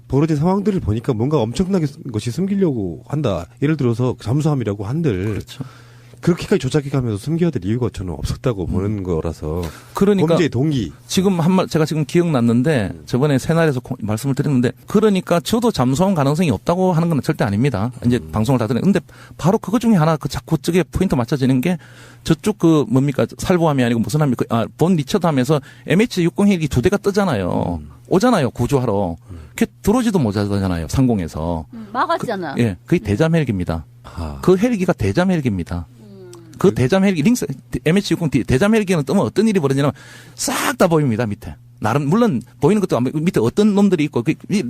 벌어진 상황들을 보니까 뭔가 엄청나게 것이 숨기려고 한다. 예를 들어서 잠수함이라고 한들 그렇죠. 그렇게까지 조작해가면서 숨겨야 될 이유가 저는 없었다고 보는 거라서. 그러니까 범죄의 동기. 지금 제가 지금 기억났는데 저번에 새날에서 말씀을 드렸는데 그러니까 저도 잠수한 가능성이 없다고 하는 건 절대 아닙니다. 이제 방송을 다 듣는데 근데 바로 그것 중에 하나 자꾸 저게 포인트 맞춰지는 게 저쪽 뭡니까 살보함이 아니고 무슨 함이 본 리처드 하면서 MH60 헬기 2대가 뜨잖아요. 오잖아요 구조하러. 그게 들어오지도 못하잖아요 상공에서. 막았잖아. 예, 그게 대잠 헬기입니다. 그 헬기가 대잠 헬기입니다. 그 대잠 헬기 링스 MH60 대잠 헬기는 뜨면 어떤 일이 벌어지냐면 싹 다 보입니다 밑에. 나름 물론 보이는 것도 밑에 어떤 놈들이 있고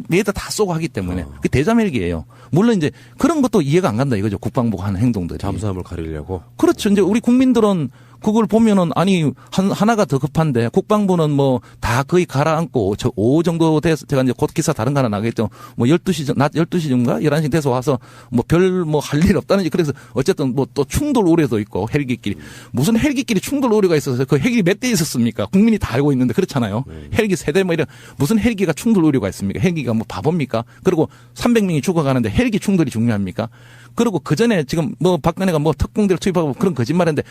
위에다 다 쏘고 하기 때문에 그 대잠 헬기예요. 물론 이제 그런 것도 이해가 안 간다 이거죠. 국방부가 하는 행동들이. 잠수함을 가리려고. 그렇죠. 이제 우리 국민들은 그걸 보면은 아니 하나가 더 급한데 국방부는 뭐 다 거의 가라앉고 저 오후 정도 돼서 제가 이제 곧 기사 다른 거 하나 나가겠죠. 뭐 12시 낮 12시인가 11시 돼서 와서 뭐 별 뭐 할 일 없다는지 그래서 어쨌든 뭐 또 충돌 우려도 있고 헬기끼리 무슨 헬기끼리 충돌 우려가 있어서 그 헬기 몇 대 있었습니까? 국민이 다 알고 있는데 그렇잖아요. 헬기 세대 뭐 이런 무슨 헬기가 충돌 우려가 있습니까? 헬기가 뭐 바보입니까? 그리고 300명이 죽어가는데 헬기 충돌이 중요합니까? 그리고 그 전에 지금 뭐 박근혜가 뭐 특공대를 투입하고 그런 거짓말했는데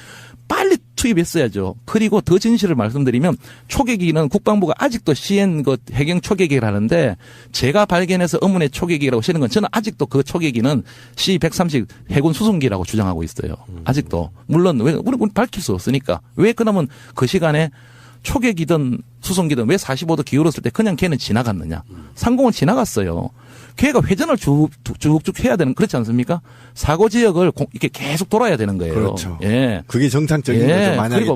빨리 투입했어야죠. 그리고 더 진실을 말씀드리면 초계기는 국방부가 아직도 CN 그 해경 초계기를 하는데 제가 발견해서 의문의 초계기라고 쓰는 건 저는 아직도 그 초계기는 C-130 해군 수송기라고 주장하고 있어요. 아직도. 물론 왜 우리 밝힐 수 없으니까. 왜 그러면 그 시간에 초계기든 수송기든 왜 45도 기울었을 때 그냥 걔는 지나갔느냐. 상공은 지나갔어요. 걔가 회전을 쭉쭉 해야 되는 그렇지 않습니까? 사고 지역을 이렇게 계속 돌아야 되는 거예요. 그렇죠. 예. 그게 정상적인 거죠. 만약에 그리고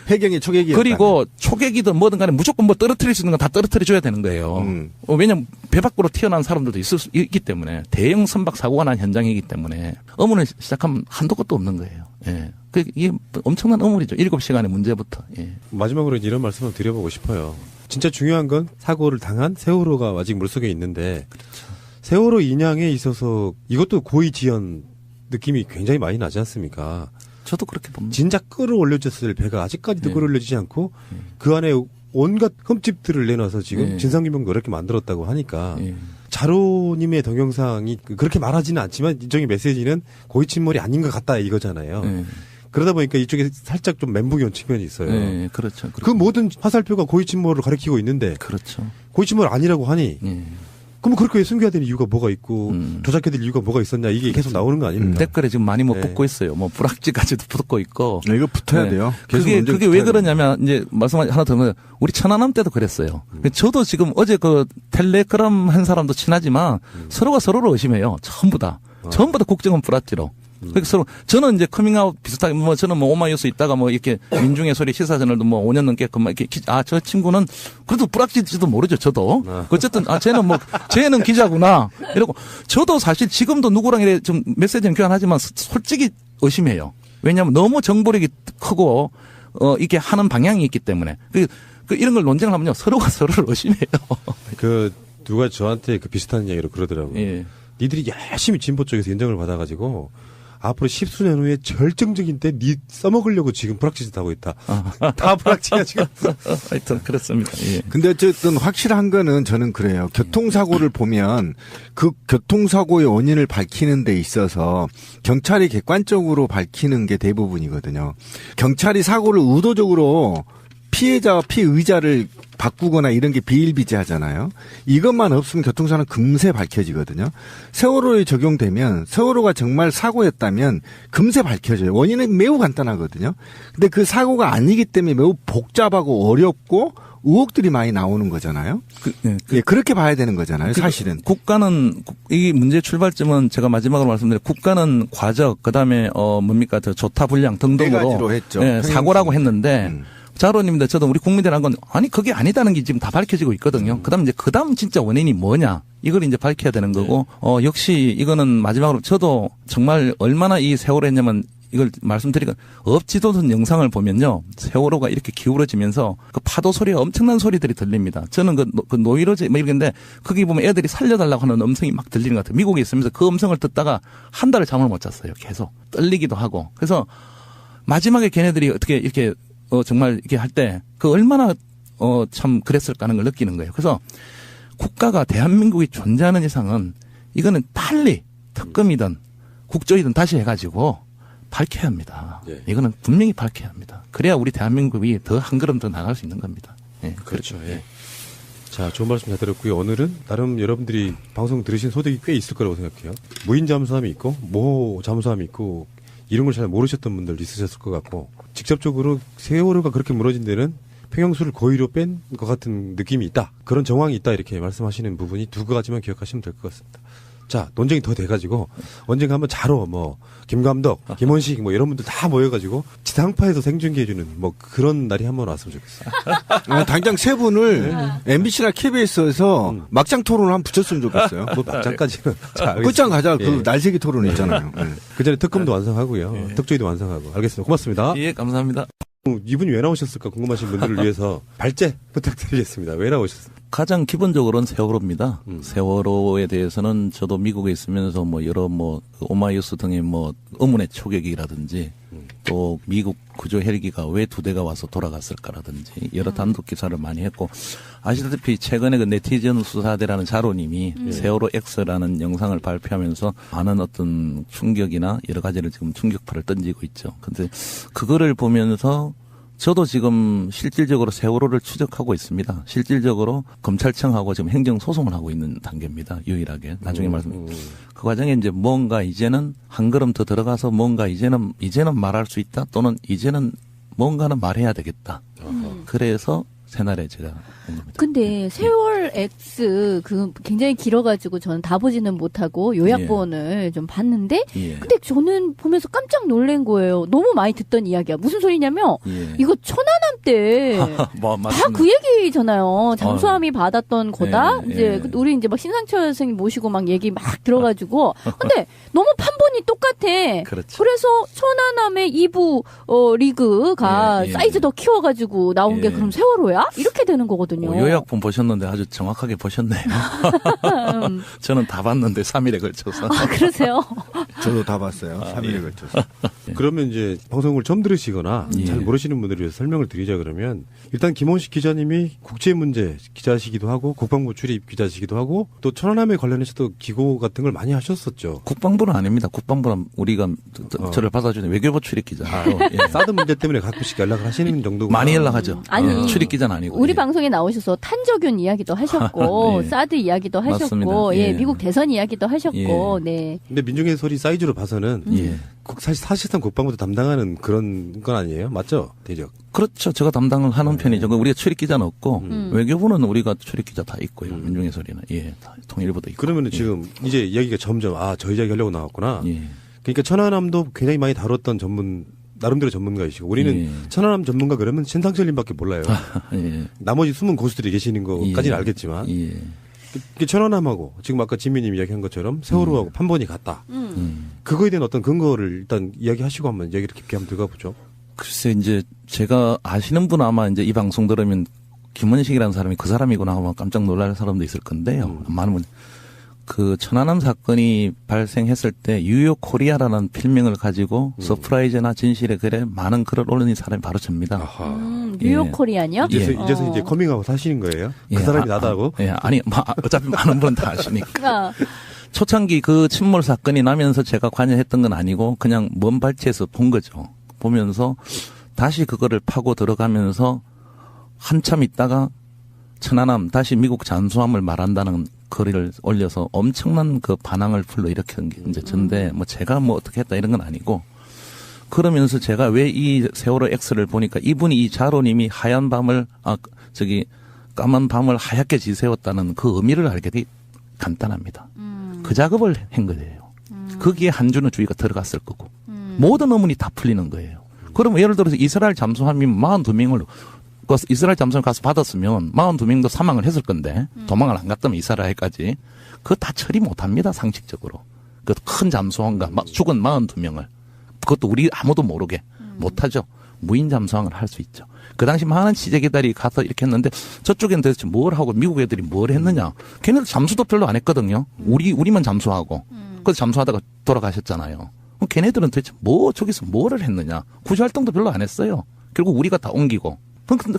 해경의 초계기였다면. 그리고 초계기든 뭐든 간에 무조건 뭐 떨어뜨릴 수 있는 건 다 떨어뜨려 줘야 되는 거예요. 왜냐면 배 밖으로 튀어나온 사람들도 있기 때문에 대형 선박 사고가 난 현장이기 때문에 의문을 시작하면 한도 끝도 없는 거예요. 예. 이게 엄청난 의문이죠. 7시간의 문제부터. 예. 마지막으로 이런 말씀을 드려보고 싶어요. 진짜 중요한 건 사고를 당한 세월호가 아직 물속에 있는데 그렇죠. 세월호 인양에 있어서 이것도 고의 지연 느낌이 굉장히 많이 나지 않습니까? 저도 그렇게 봅니다. 진작 끌어올려졌을 배가 아직까지도 끌어올려지지 않고 그 안에 온갖 흠집들을 내놔서 지금 진상규명도 어렵게 만들었다고 하니까 자로님의 동영상이 그렇게 말하지는 않지만 일종의 메시지는 고의 침몰이 아닌 것 같다 이거잖아요. 그러다 보니까 이쪽에 살짝 좀 멘붕이 온 측면이 있어요. 네, 그렇죠. 그 모든 화살표가 고의 침몰을 가리키고 있는데 그렇죠. 고의 침몰 아니라고 하니 그럼 그렇게 숨겨야 되는 이유가 뭐가 있고 조작해야 될 이유가 뭐가 있었냐 이게 그렇죠. 계속 나오는 거 아닙니까? 댓글에 지금 많이 뭐 붙고 있어요. 뭐 불확지까지도 붙고 있고. 이거 붙어야 돼요. 그게 왜 그러냐면 이제 말씀 하나 더 하면 우리 천안함 때도 그랬어요. 저도 지금 어제 그 텔레그램 한 사람도 친하지만 서로가 서로를 의심해요. 전부 다 국정은 불합지로. 그래서 서로 저는 이제 커밍아웃 비슷하게 뭐 저는 뭐 오마이뉴스 있다가 뭐 이렇게 민중의 소리 시사저널도 뭐 5년 넘게 그만 이렇게 저 친구는 그래도 불확실지도 모르죠 저도. 어쨌든 쟤는 기자구나 이러고 저도 사실 지금도 누구랑 이래 좀 메시지는 교환하지만 솔직히 의심해요. 왜냐하면 너무 정보력이 크고 이게 하는 방향이 있기 때문에 그 이런 걸 논쟁을 하면요 서로가 서로를 의심해요. 누가 저한테 비슷한 이야기로 그러더라고요. 예. 니들이 열심히 진보 쪽에서 인정을 받아가지고 앞으로 10수년 후에 절정적인 때 니 써먹으려고 지금 불확실짓 하고 있다. 다 불확실이야 지금. 하여튼 그렇습니다. 예. 근데 어쨌든 확실한 거는 저는 그래요. 교통사고를 보면 그 교통사고의 원인을 밝히는 데 있어서 경찰이 객관적으로 밝히는 게 대부분이거든요. 경찰이 사고를 의도적으로 피해자와 피의자를 바꾸거나 이런 게 비일비재하잖아요. 이것만 없으면 교통사고는 금세 밝혀지거든요. 세월호에 적용되면 세월호가 정말 사고였다면 금세 밝혀져요. 원인은 매우 간단하거든요. 근데 그 사고가 아니기 때문에 매우 복잡하고 어렵고 의혹들이 많이 나오는 거잖아요. 그렇게 봐야 되는 거잖아요. 사실은. 국가는 이 문제의 출발점은 제가 마지막으로 말씀드린 국가는 과적 그다음에 저 조타 불량 등등으로 했죠. 사고라고 했는데 자로님인데 저도 우리 국민들 한 건 아니 그게 아니다는 게 지금 다 밝혀지고 있거든요. 그다음 진짜 원인이 뭐냐 이걸 이제 밝혀야 되는 거고 역시 이거는 마지막으로 저도 정말 얼마나 이 세월호 했냐면 이걸 말씀드리니까 엎지도던 영상을 보면요 세월호가 이렇게 기울어지면서 그 파도 소리가 엄청난 소리들이 들립니다. 저는 그 노이로제 뭐 이런데 거기 보면 애들이 살려달라고 하는 음성이 막 들리는 것 같아요. 미국에 있으면서 그 음성을 듣다가 한 달을 잠을 못 잤어요. 계속 떨리기도 하고 그래서 마지막에 걔네들이 어떻게 이렇게 정말 이렇게 할 때 그 얼마나 참 그랬을까 하는 걸 느끼는 거예요. 그래서 국가가 대한민국이 존재하는 이상은 이거는 빨리 특검이든 국조이든 다시 해가지고 밝혀야 합니다. 예. 이거는 분명히 밝혀야 합니다. 그래야 우리 대한민국이 더 한 걸음 더 나갈 수 있는 겁니다. 예. 그렇죠. 예. 자, 좋은 말씀 잘 들었고요. 오늘은 나름 여러분들이 방송 들으신 소득이 꽤 있을 거라고 생각해요. 무인 잠수함이 있고 모호 잠수함이 있고 이런 걸 잘 모르셨던 분들 있으셨을 것 같고 직접적으로 세월호가 그렇게 무너진 데는 평형수를 고의로 뺀 것 같은 느낌이 있다. 그런 정황이 있다. 이렇게 말씀하시는 부분이 두 가지만 기억하시면 될 것 같습니다. 자, 논쟁이 더 돼가지고 언젠가 한번 자로 김 감독, 김원식 이런 분들 다 모여가지고 지상파에서 생중계해주는 그런 날이 한번 왔으면 좋겠어요. 당장 세 분을 MBC나 KBS에서 막장 토론을 한번 붙였으면 좋겠어요. 막장까지는. 자, 끝장 가자. 예. 그 날새기 토론 있잖아요. 네. 그 전에 특검도 완성하고요. 특조위도 완성하고. 알겠습니다. 고맙습니다. 예, 감사합니다. 이분이 왜 나오셨을까 궁금하신 분들을 위해서 발제 부탁드리겠습니다. 왜 나오셨습니까? 가장 기본적으로는 세월호입니다. 세월호에 대해서는 저도 미국에 있으면서 여러 오마이뉴스 등의 의문의 초격이라든지 또 미국 구조 헬기가 왜 2대가 와서 돌아갔을까라든지 여러 단독 기사를 많이 했고 아시다시피 최근에 그 네티즌 수사대라는 자로님이 세월호 X라는 영상을 발표하면서 많은 어떤 충격이나 여러 가지를 지금 충격파를 던지고 있죠. 근데 그거를 보면서 저도 지금 실질적으로 세월호를 추적하고 있습니다. 실질적으로 검찰청하고 지금 행정소송을 하고 있는 단계입니다. 유일하게. 나중에 말씀드릴게요. 그 과정에 이제 뭔가 이제는 한 걸음 더 들어가서 뭔가 이제는 말할 수 있다 또는 이제는 뭔가는 말해야 되겠다. 그래서 새날에 제가 온 겁니다. 근데 세월 X 굉장히 길어가지고 저는 다 보지는 못하고 요약본을 좀 봤는데 근데 저는 보면서 깜짝 놀란 거예요. 너무 많이 듣던 이야기야. 무슨 소리냐면 이거 천안함 때 다 그 얘기잖아요. 잠수함이 받았던 거다. 이제 우리 이제 신상철 선생님 모시고 막 얘기 막 들어가지고 근데 너무 판본이 똑같아. 그렇죠. 그래서 천안함의 2부 리그가 사이즈 더 키워가지고 나온 게 그럼 세월호야? 이렇게 되는 거거든요. 요약본 보셨는데 아주 정확하게 보셨네요. 저는 다 봤는데 3일에 걸쳐서. 아, 그러세요? 저도 다 봤어요. 3일에 걸쳐서. 그러면 이제 방송을 처음 들으시거나 잘 모르시는 분들을 위해서 설명을 드리자 그러면 일단 김원식 기자님이 국제문제 기자시기도 하고 국방부 출입 기자시기도 하고 또 천안함에 관련해서도 기고 같은 걸 많이 하셨었죠. 국방부는 아닙니다. 국방부는 우리가 저를 받아주는 외교부 출입 기자. 사드 문제 때문에 가끔씩 연락을 하시는 정도고 많이 연락하죠. 아니 출입 기자는 아니고. 우리 방송에 나오셔서 탄저균 이야기도 하셨고 사드 이야기도 하셨고 미국 대선 이야기도 하셨고 네. 근데 민중의 소리 사이즈로 봐서는 사실상 국방부도 담당하는 그런 건 아니에요? 맞죠? 대적. 그렇죠. 제가 담당을 하는 편이죠. 우리가 출입 기자는 없고 외교부는 우리가 출입 기자 다 있고요. 민중의 소리는 다 통일부도 있고. 그러면 지금 이제 이야기가 점점 저 이야기 하려고 나왔구나. 그러니까 천안함도 굉장히 많이 다뤘던 나름대로 전문가이시고 우리는 천안함 전문가 그러면 신상철님밖에 몰라요. 나머지 숨은 고수들이 계시는 거까지는 알겠지만 천안함하고 지금 아까 진미님 이야기한 것처럼 세월호하고 판본이 같다. 그거에 대한 어떤 근거를 일단 이야기하시고 한번 얘기를 깊게 한번 들어가 보죠. 글쎄 이제 제가 아시는 분 아마 이제 이 방송 들으면 김원식이라는 사람이 그 사람이구나 하면 깜짝 놀랄 사람도 있을 건데요. 많은 분. 그 천안함 사건이 발생했을 때 뉴욕 코리아라는 필명을 가지고 서프라이즈나 진실의 글에 많은 글을 올린 사람이 바로 접니다. 뉴욕 코리아요? 이제서 이제 커밍아웃 하시는 거예요? 그 사람이 나다고? 아니 어차피 많은 분 다 아시니까. 초창기 그 침몰 사건이 나면서 제가 관여했던 건 아니고 그냥 먼 발치에서 본 거죠. 보면서 다시 그거를 파고 들어가면서 한참 있다가 천안함 다시 미국 잠수함을 말한다는 글을 올려서 엄청난 그 반항을 불러일으킨 게 이제 전데 제가 어떻게 했다 이런 건 아니고 그러면서 제가 왜 이 세월호 X를 보니까 이분이 이 자로님이 하얀 밤을 까만 밤을 하얗게 지새웠다는 그 의미를 알게 되 간단합니다. 그 작업을 한 거예요. 거기에 한준호 주의가 들어갔을 거고 모든 의문이 다 풀리는 거예요. 그러면 예를 들어서 이스라엘 잠수함이 42명을 이스라엘 잠수함 가서 받았으면 42명도 사망을 했을 건데 도망을 안 갔다면 이스라엘까지 그거 다 처리 못합니다. 상식적으로. 그 큰 잠수함과 죽은 42명을 그것도 우리 아무도 모르게 못하죠. 무인 잠수함을 할 수 있죠. 그 당시 많은 취재기들이 가서 이렇게 했는데 저쪽엔 도대체 뭘 하고 미국 애들이 뭘 했느냐. 걔네들 잠수도 별로 안 했거든요. 우리만 잠수하고. 그래서 잠수하다가 돌아가셨잖아요. 그럼 걔네들은 도대체 저기서 뭐를 했느냐. 구조활동도 별로 안 했어요. 결국 우리가 다 옮기고.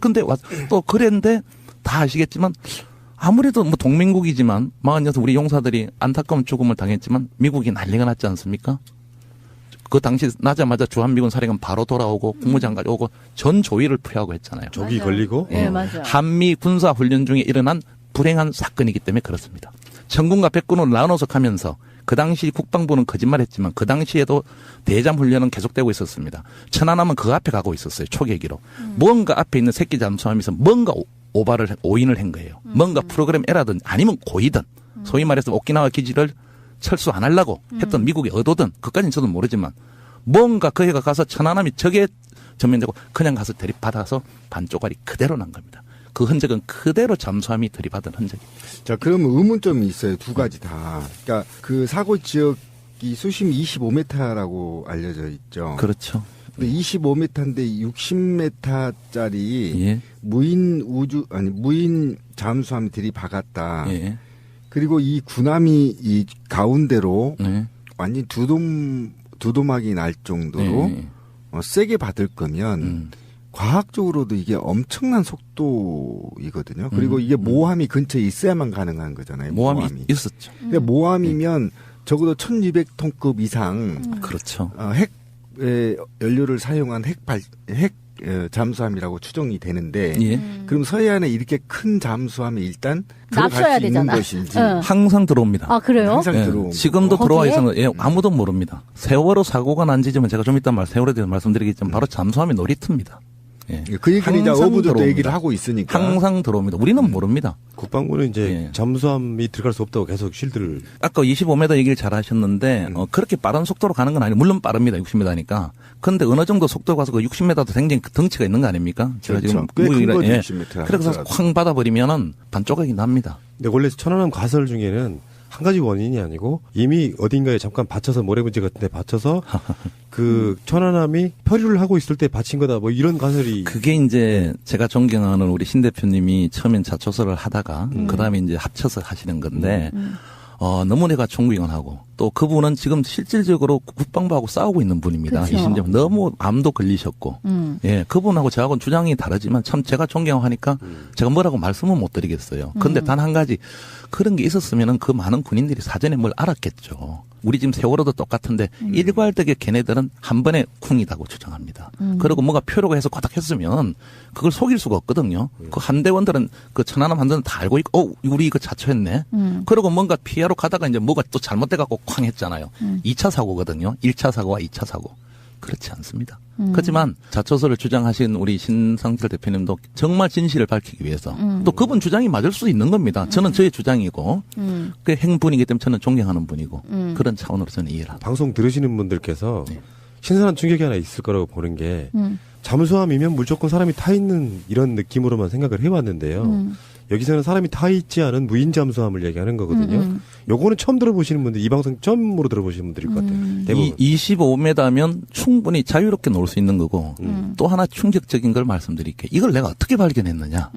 근데 또 그랬는데 다 아시겠지만 아무래도 동맹국이지만 46 우리 용사들이 안타까운 죽음을 당했지만 미국이 난리가 났지 않습니까? 그 당시 나자마자 주한미군 사령관 바로 돌아오고 국무장관이 오고 전 조위를 표하고 했잖아요. 적이 맞아요. 걸리고. 네, 맞아요. 한미 군사 훈련 중에 일어난 불행한 사건이기 때문에 그렇습니다. 청군과 백군으로 나눠서 가면서 그 당시 국방부는 거짓말했지만 그 당시에도 대잠 훈련은 계속되고 있었습니다. 천안함은 그 앞에 가고 있었어요. 초계기로. 뭔가 앞에 있는 새끼 잠수함에서 뭔가 오인을 한 거예요. 뭔가 프로그램 에라든 아니면 고의든 소위 말해서 오키나와 기지를 철수 안 하려고 했던 미국의 의도든 그까지는 저도 모르지만 뭔가 그 애가 가서 천안함이 적에 전면되고 그냥 가서 대립받아서 반쪽알이 그대로 난 겁니다. 그 흔적은 그대로 잠수함이 들이받은 흔적입니다. 자, 그러면 의문점이 있어요. 두 가지 다. 그러니까 그 사고 지역이 수심 25m라고 알려져 있죠. 그렇죠. 근데 25m인데 60m짜리 예. 무인 잠수함이 들이박았다. 예. 그리고 이 군함이 이 가운데로 네. 완전 두도막이 날 정도로 네. 세게 받을 거면 과학적으로도 이게 엄청난 속도이거든요. 그리고 이게 모함이 근처에 있어야만 가능한 거잖아요. 모함이 있었죠. 근데 모함이면 적어도 1200톤급 이상 그렇죠. 핵 연료를 사용한 핵 잠수함이라고 추정이 되는데 예. 그럼 서해안에 이렇게 큰 잠수함이 일단 납쳐야 들어갈 수 있는 되잖아. 것인지 응. 항상 들어옵니다. 아, 그래요? 항상 예, 들어오고 지금도 거기에? 들어와 있어서 예, 아무도 모릅니다. 세월호 사고가 난 지점은 제가 좀 이따 세월호에 대해서 말씀드리겠지만 바로 잠수함의 놀이터입니다. 예. 그 얘기를 이제 항상 어부들도 들어옵니다. 얘기를 하고 있으니까 항상 들어옵니다. 우리는 모릅니다. 국방부는 이제 예. 잠수함이 들어갈 수 없다고 계속 실드를. 아까 25m 얘기를 잘 하셨는데 그렇게 빠른 속도로 가는 건 아니에요. 물론 빠릅니다. 60m니까. 그런데 어느 정도 속도 가서 그 60m도 굉장히 덩치가 있는 거 아닙니까? 제가 그렇죠. 꽤큰 거죠, 60m. 그래서 쾅 받아버리면은 반쪽이 납니다. 근데 원래 천안함 가설 중에는 한 가지 원인이 아니고 이미 어딘가에 잠깐 받쳐서 모래분지 같은 데 받쳐서 그 천안함이 표류를 하고 있을 때 받친 거다 뭐 이런 가설이. 그게 이제 제가 존경하는 우리 신 대표님이 처음엔 자초서를 하다가 그다음에 이제 합쳐서 하시는 건데 너무 내가 존경하고 또 그분은 지금 실질적으로 국방부하고 싸우고 있는 분입니다. 그쵸. 이 심지어 너무 암도 걸리셨고 예 그분하고 저하고는 주장이 다르지만 참 제가 존경하니까 제가 뭐라고 말씀은 못 드리겠어요. 그런데 단 한 가지 그런 게 있었으면은 그 많은 군인들이 사전에 뭘 알았겠죠. 우리 지금 세월호도 똑같은데 일괄되게 걔네들은 한 번에 쿵이다고 주장합니다. 그리고 뭐가 표류가 해서 과닥 했으면 그걸 속일 수가 없거든요. 그 함대원들은 그 천안함 함대는 다 알고 있고 우리 이거 자초했네. 그리고 뭔가 피하러 가다가 이제 뭐가 또 잘못돼갖고 쾅 했잖아요. 2차 사고거든요. 1차 사고와 2차 사고. 그렇지 않습니다. 하지만 자초서를 주장하신 우리 신상철 대표님도 정말 진실을 밝히기 위해서 또 그분 주장이 맞을 수 있는 겁니다. 저는 저의 주장이고 그 행분이기 때문에 저는 존경하는 분이고 그런 차원으로 저는 이해를 합니다. 방송 들으시는 분들께서 네. 신선한 충격이 하나 있을 거라고 보는 게 잠수함이면 무조건 사람이 타 있는 이런 느낌으로만 생각을 해왔는데요. 여기서는 사람이 타 있지 않은 무인 잠수함을 얘기하는 거거든요. 요거는 처음 들어보시는 분들, 이 방송 처음으로 들어보시는 분들일 것 같아요. 대부분. 25m면 충분히 자유롭게 놀 수 있는 거고 또 하나 충격적인 걸 말씀드릴게요. 이걸 내가 어떻게 발견했느냐.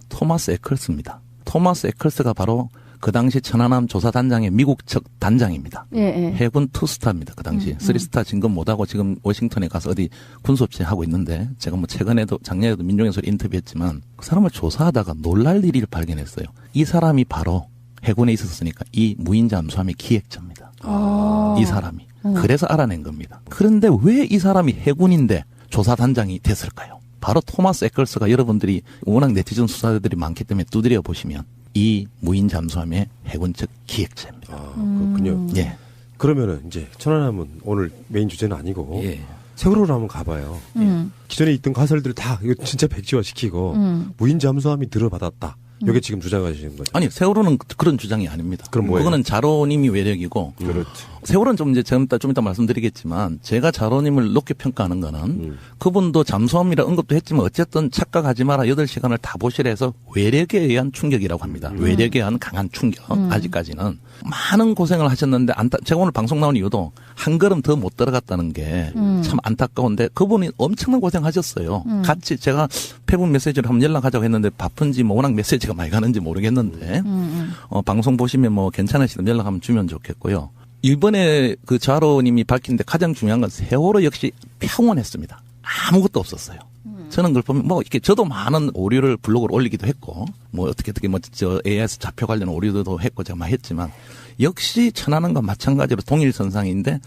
토마스 에클스입니다. 토마스 에클스가 바로 그 당시 천안함 조사단장의 미국 측 단장입니다. 예, 예. 해군 투스타입니다. 그 당시 3스타 진급 못하고 지금 워싱턴에 가서 어디 군수업체 하고 있는데 제가 뭐 최근에도 작년에도 민중의 소리 인터뷰했지만 그 사람을 조사하다가 놀랄 일을 발견했어요. 이 사람이 바로 해군에 있었으니까 이 무인 잠수함의 기획자입니다. 이 사람이. 그래서 알아낸 겁니다. 그런데 왜 이 사람이 해군인데 조사단장이 됐을까요? 바로 토마스 에클스가 여러분들이 워낙 네티즌 수사들이 많기 때문에 두드려 보시면 이 무인 잠수함의 해군 측 기획자입니다. 아, 그렇군요. 예. 그러면은 이제 천안함은 오늘 메인 주제는 아니고 예. 세월호로 한번 가봐요. 기존에 있던 가설들을 다 이거 진짜 백지화시키고 무인 잠수함이 들어받았다. 이게 지금 주장하시는 거죠? 아니 세월호는 그런 주장이 아닙니다. 그럼 뭐예요? 그거는 자로님이 외력이고 그렇지. 세월호는 좀 이제 좀 이따 말씀드리겠지만 제가 자로님을 높게 평가하는 거는 그분도 잠수함이라 언급도 했지만 어쨌든 착각하지 마라 8시간을 다 보시라 해서 외력에 의한 충격이라고 합니다. 외력에 의한 강한 충격. 아직까지는 많은 고생을 하셨는데 제가 오늘 방송 나온 이유도 한 걸음 더 못 들어갔다는 게 참 안타까운데 그분이 엄청난 고생하셨어요. 같이 제가 페북 메시지를 한번 연락하자고 했는데 바쁜지 뭐 워낙 메시지가 많이 가는지 모르겠는데 방송 보시면 뭐 괜찮으시면 연락 한번 주면 좋겠고요. 이번에 그 자로님이 밝힌데 가장 중요한 건 세월호 역시 평온했습니다. 아무것도 없었어요. 저는 그걸 보면 뭐 이렇게 저도 많은 오류를 블로그로 올리기도 했고 뭐 어떻게 뭐 저 AIS 좌표 관련 오류도 했고 제가 많이 했지만 역시 천안함과 마찬가지로 동일선상인데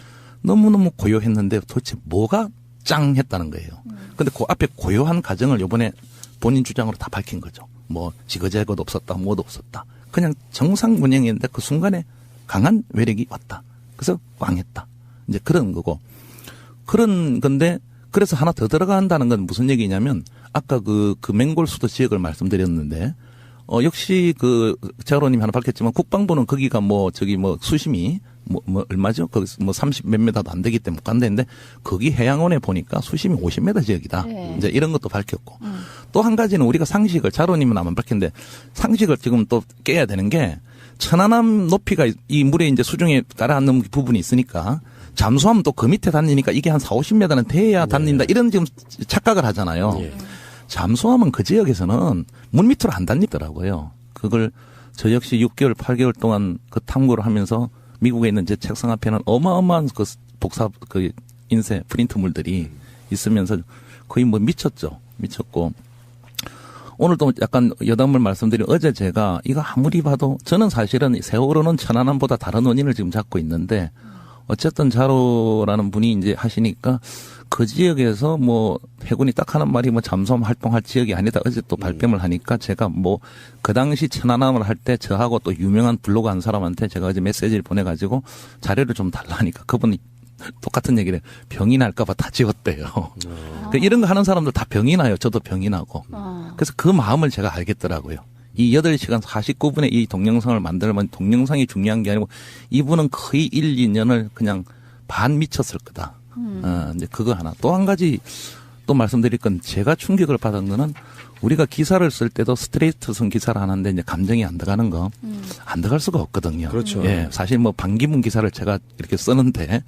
너무너무 고요했는데 도대체 뭐가 짱했다는 거예요. 근데 그 앞에 고요한 과정을 요번에 본인 주장으로 다 밝힌 거죠. 뭐 지거재거도 없었다, 뭐도 없었다. 그냥 정상 운영이었는데 그 순간에 강한 외력이 왔다. 그래서 꽝했다. 이제 그런 거고. 그런 건데 그래서 하나 더 들어간다는 건 무슨 얘기냐면 아까 그 맹골수도 지역을 말씀드렸는데 역시 자로님이 하나 밝혔지만 국방부는 거기가 수심이 얼마죠? 거기서 30 몇 미터도 안 되기 때문에 못 간다는데 거기 해양원에 보니까 수심이 50m 지역이다. 네. 이제 이런 것도 밝혔고. 또 한 가지는 우리가 상식을 자로님은 아마 밝혔는데 상식을 지금 또 깨야 되는 게 천안함 높이가 이 물에 이제 수중에 가라앉는 부분이 있으니까 잠수하면 또 그 밑에 다니니까 이게 한 40-50m는 돼야 다닌다. 이런 지금 착각을 하잖아요. 잠수하면 그 지역에서는 물 밑으로 안 다니더라고요. 그걸 저 역시 6개월, 8개월 동안 그 탐구를 하면서 미국에 있는 제 책상 앞에는 어마어마한 인쇄 프린트물들이 있으면서 거의 미쳤죠. 미쳤고. 오늘도 약간 여담을 말씀드린 어제 제가 이거 아무리 봐도 저는 사실은 세월호는 천안함보다 다른 원인을 지금 잡고 있는데 어쨌든 자로라는 분이 이제 하시니까 그 지역에서 해군이 딱 하는 말이 잠수함 활동할 지역이 아니다. 어제 또 발뺌을 하니까 제가 그 당시 천안함을 할 때 저하고 또 유명한 블로그 한 사람한테 제가 어제 메시지를 보내가지고 자료를 좀 달라 하니까 그분이 똑같은 얘기를 해요. 병이 날까봐 다 지웠대요. 그러니까 이런 거 하는 사람들 다 병이 나요. 저도 병이 나고. 그래서 그 마음을 제가 알겠더라고요. 이 8시간 49분의 이 동영상을 만들면 동영상이 중요한 게 아니고 이분은 거의 1, 2년을 그냥 반 미쳤을 거다. 이제 그거 하나. 또 한 가지 또 말씀드릴 건 제가 충격을 받은 거는 우리가 기사를 쓸 때도 스트레이트성 기사를 하는데 이제 감정이 안 들어가는 거 안 들어갈 수가 없거든요. 그렇죠. 예, 사실 반기문 기사를 제가 이렇게 쓰는데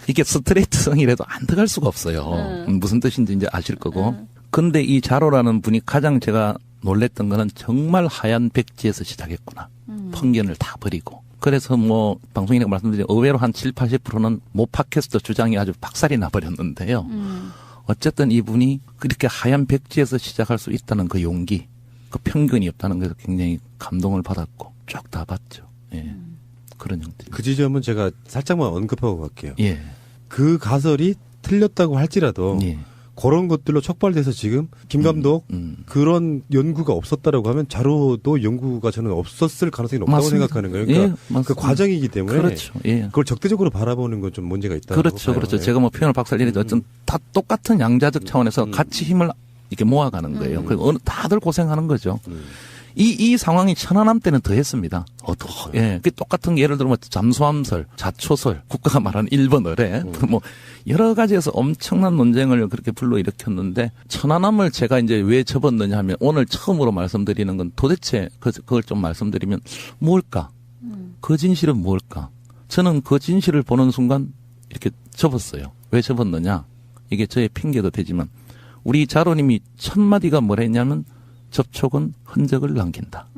이게 스트레이트성이라도 안 들어갈 수가 없어요. 무슨 뜻인지 이제 아실 거고. 근데 이 자로라는 분이 가장 제가 놀랬던 거는 정말 하얀 백지에서 시작했구나. 편견을 다 버리고. 그래서 방송인에게 말씀드린 의외로 한 70-80%는 팟캐스트 주장이 아주 박살이 나버렸는데요. 어쨌든 이분이 그렇게 하얀 백지에서 시작할 수 있다는 그 용기, 그 편견이 없다는 것에서 굉장히 감동을 받았고 쭉 다 봤죠. 예. 그런 형태. 그 지점은 제가 살짝만 언급하고 갈게요. 예. 그 가설이 틀렸다고 할지라도 예. 그런 것들로 촉발돼서 지금 김 감독 그런 연구가 없었다라고 하면 자로도 연구가 저는 없었을 가능성이 높다고 맞습니다. 생각하는 거예요. 그러니까 예, 그 과정이기 때문에 그렇죠. 예. 그걸 적대적으로 바라보는 건 좀 문제가 있다. 그렇죠. 그렇죠. 제가 표현을 박살내는데 어쨌든 다 똑같은 양자적 차원에서 같이 힘을 이렇게 모아가는 거예요. 그래서 다들 고생하는 거죠. 이 상황이 천안함 때는 더 했습니다. 예. 그 똑같은 예를 들면 잠수함설, 자초설, 국가가 말하는 일본어래, 여러 가지에서 엄청난 논쟁을 그렇게 불러일으켰는데 천안함을 제가 이제 왜 접었느냐 하면 오늘 처음으로 말씀드리는 건 도대체 그걸 좀 말씀드리면 뭘까? 그 진실은 뭘까? 저는 그 진실을 보는 순간 이렇게 접었어요. 왜 접었느냐? 이게 저의 핑계도 되지만 우리 자로님이 첫 마디가 뭐라 했냐면 접촉은 흔적을 남긴다.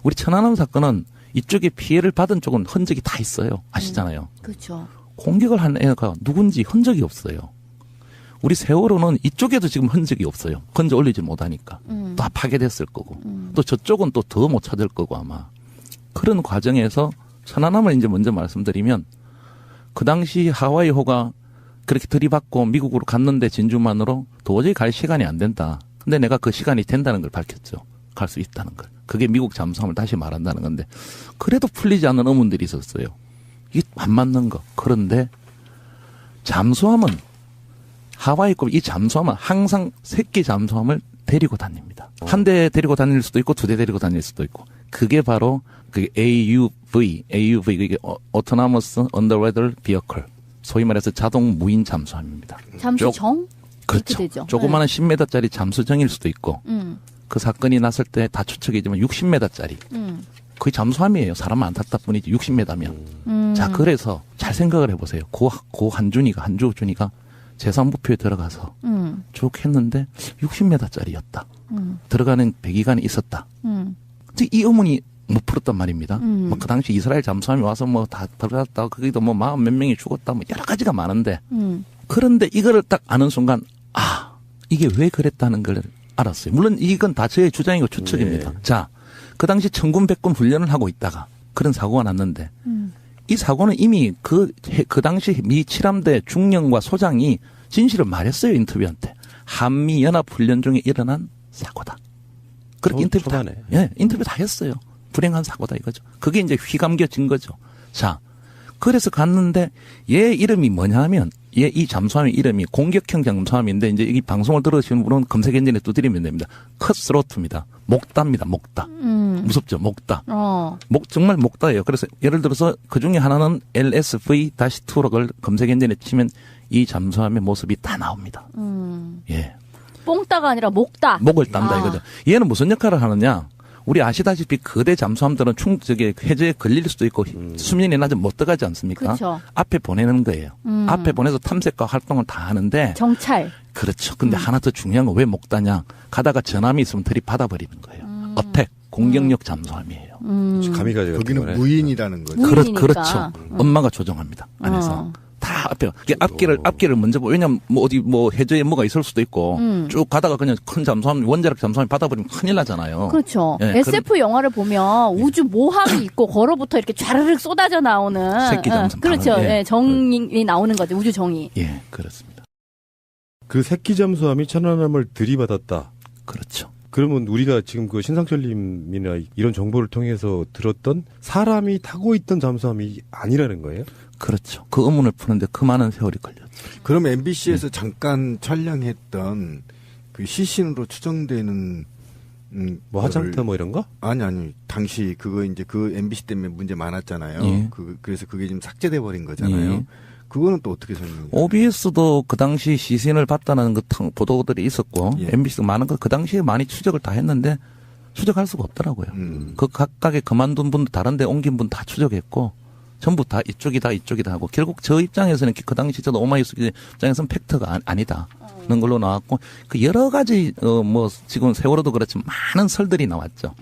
우리 천안함 사건은 이쪽에 피해를 받은 쪽은 흔적이 다 있어요. 아시잖아요. 그렇죠. 공격을 한 애가 누군지 흔적이 없어요. 우리 세월호는 이쪽에도 지금 흔적이 없어요. 건져 올리지 못하니까. 다 파괴됐을 거고. 또 저쪽은 또 더 못 찾을 거고 아마. 그런 과정에서 천안함을 이제 먼저 말씀드리면 그 당시 하와이호가 그렇게 들이받고 미국으로 갔는데 진주만으로 도저히 갈 시간이 안 된다. 근데 내가 그 시간이 된다는 걸 밝혔죠. 갈 수 있다는 걸. 그게 미국 잠수함을 다시 말한다는 건데 그래도 풀리지 않는 의문들이 있었어요. 이게 안 맞는 거. 그런데 잠수함은 하와이급 이 잠수함은 항상 새끼 잠수함을 데리고 다닙니다. 한 대 데리고 다닐 수도 있고 두 대 데리고 다닐 수도 있고 그게 바로 그게 AUV 그게 Autonomous Underwater Vehicle 소위 말해서 자동 무인 잠수함입니다. 잠수정? 그렇죠. 되죠. 조그마한 10m짜리 잠수정일 수도 있고 그 사건이 났을 때 다 추측이지만 60m짜리 거의 잠수함이에요. 사람 안 탔다 뿐이지 60m면. 자 그래서 잘 생각을 해보세요. 고 한주준이가 제3부표에 들어가서 쭉 했는데 60m짜리였다. 들어가는 배기관이 있었다. 이 의문이 못 풀었단 말입니다. 그 당시 이스라엘 잠수함이 와서 다 들어갔다. 거기도 몇 명이 죽었다. 여러 가지가 많은데. 그런데 이거를 딱 아는 순간 이게 왜 그랬다는 걸 알았어요. 물론 이건 다 저의 주장이고 추측입니다. 자, 그 당시 천군 백군 훈련을 하고 있다가 그런 사고가 났는데 이 사고는 이미 그 당시 미 7함대 중령과 소장이 진실을 말했어요, 인터뷰한테. 한미 연합 훈련 중에 일어난 사고다. 그렇게 인터뷰 다, 예, 인터뷰 다 했어요. 불행한 사고다 이거죠. 그게 이제 휘감겨진 거죠. 자, 그래서 갔는데 얘 이름이 뭐냐면 얘 이 잠수함의 이름이 공격형 잠수함인데 이제 이 방송을 들으시는 분은 검색 엔진에 두드리면 됩니다. 컷스로트입니다. 목다입니다. 목다. 무섭죠. 목다. 정말 목다예요. 그래서 예를 들어서 그 중에 하나는 LSV-2를 검색 엔진에 치면 이 잠수함의 모습이 다 나옵니다. 예. 뽕따가 아니라 목다. 목을 딴다 이거죠. 얘는 무슨 역할을 하느냐? 우리 아시다시피 거대 잠수함들은 해저에 걸릴 수도 있고 수면이 낮으면 못 들어가지 않습니까? 그쵸. 앞에 보내는 거예요. 앞에 보내서 탐색과 활동을 다 하는데. 정찰. 그렇죠. 근데 하나 더 중요한 건 왜 목다냐? 가다가 전함이 있으면 들이받아버리는 거예요. 어택, 공격력 잠수함이에요. 가미가 거기는 무인이라는 거죠. 그렇죠. 엄마가 조정합니다. 안에서. 다 앞길을 먼저 보. 왜냐면 어디 해저에 뭐가 있을 수도 있고 쭉 가다가 그냥 큰 잠수함 원자력 잠수함이 받아버리면 큰일 나잖아요. 그렇죠. 예, SF 영화를 보면 우주 모함이 있고 거로부터 이렇게 쫘르륵 쏟아져 나오는 새끼 잠수함. 그렇죠. 예. 예, 정이 나오는 거죠. 우주 정이. 예, 그렇습니다. 그 새끼 잠수함이 천안함을 들이받았다. 그렇죠. 그러면 우리가 지금 그 신상철님이나 이런 정보를 통해서 들었던 사람이 타고 있던 잠수함이 아니라는 거예요? 그렇죠. 그 의문을 푸는데 그 많은 세월이 걸렸죠. 그럼 MBC에서 잠깐 촬영했던 그 시신으로 추정되는 뭐 화장터 뭐 이런 거? 아니 당시 그거 이제 그 MBC 때문에 문제 많았잖아요. 예. 그래서 그게 지금 삭제돼 버린 거잖아요. 예. 그거는 또 어떻게 설명해요? OBS도 그 당시 시신을 봤다는 그 보도들이 있었고 예. MBC도 많은 거 그 당시에 많이 추적을 다 했는데 추적할 수가 없더라고요. 그 각각의 그만둔 분도 다른 데 옮긴 분 다 추적했고 전부 다 이쪽이다 하고 결국 저 입장에서는 그 당시 저도 오마이뉴스 입장에서는 팩트가 아니다는 걸로 나왔고 그 여러 가지 지금 세월호도 그렇지만 많은 설들이 나왔죠.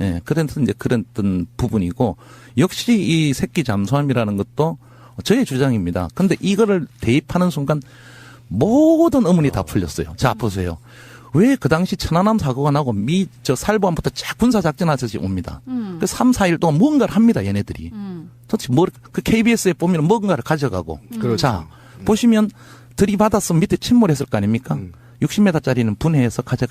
예, 그래서 이제 그랬던 부분이고 역시 이 새끼 잠수함이라는 것도 저의 주장입니다. 근데 이거를 대입하는 순간 모든 의문이 다 풀렸어요. 자, 보세요. 왜 그 당시 천안함 사고가 나고 살보함부터 쫙 군사작전하듯이 옵니다. 그 3, 4일 동안 뭔가를 합니다, 얘네들이. 도대체 그 KBS에 보면 뭔가를 가져가고. 그렇죠. 자, 보시면 들이받아서 밑에 침몰했을 거 아닙니까? 60m짜리는 분해해서 가져가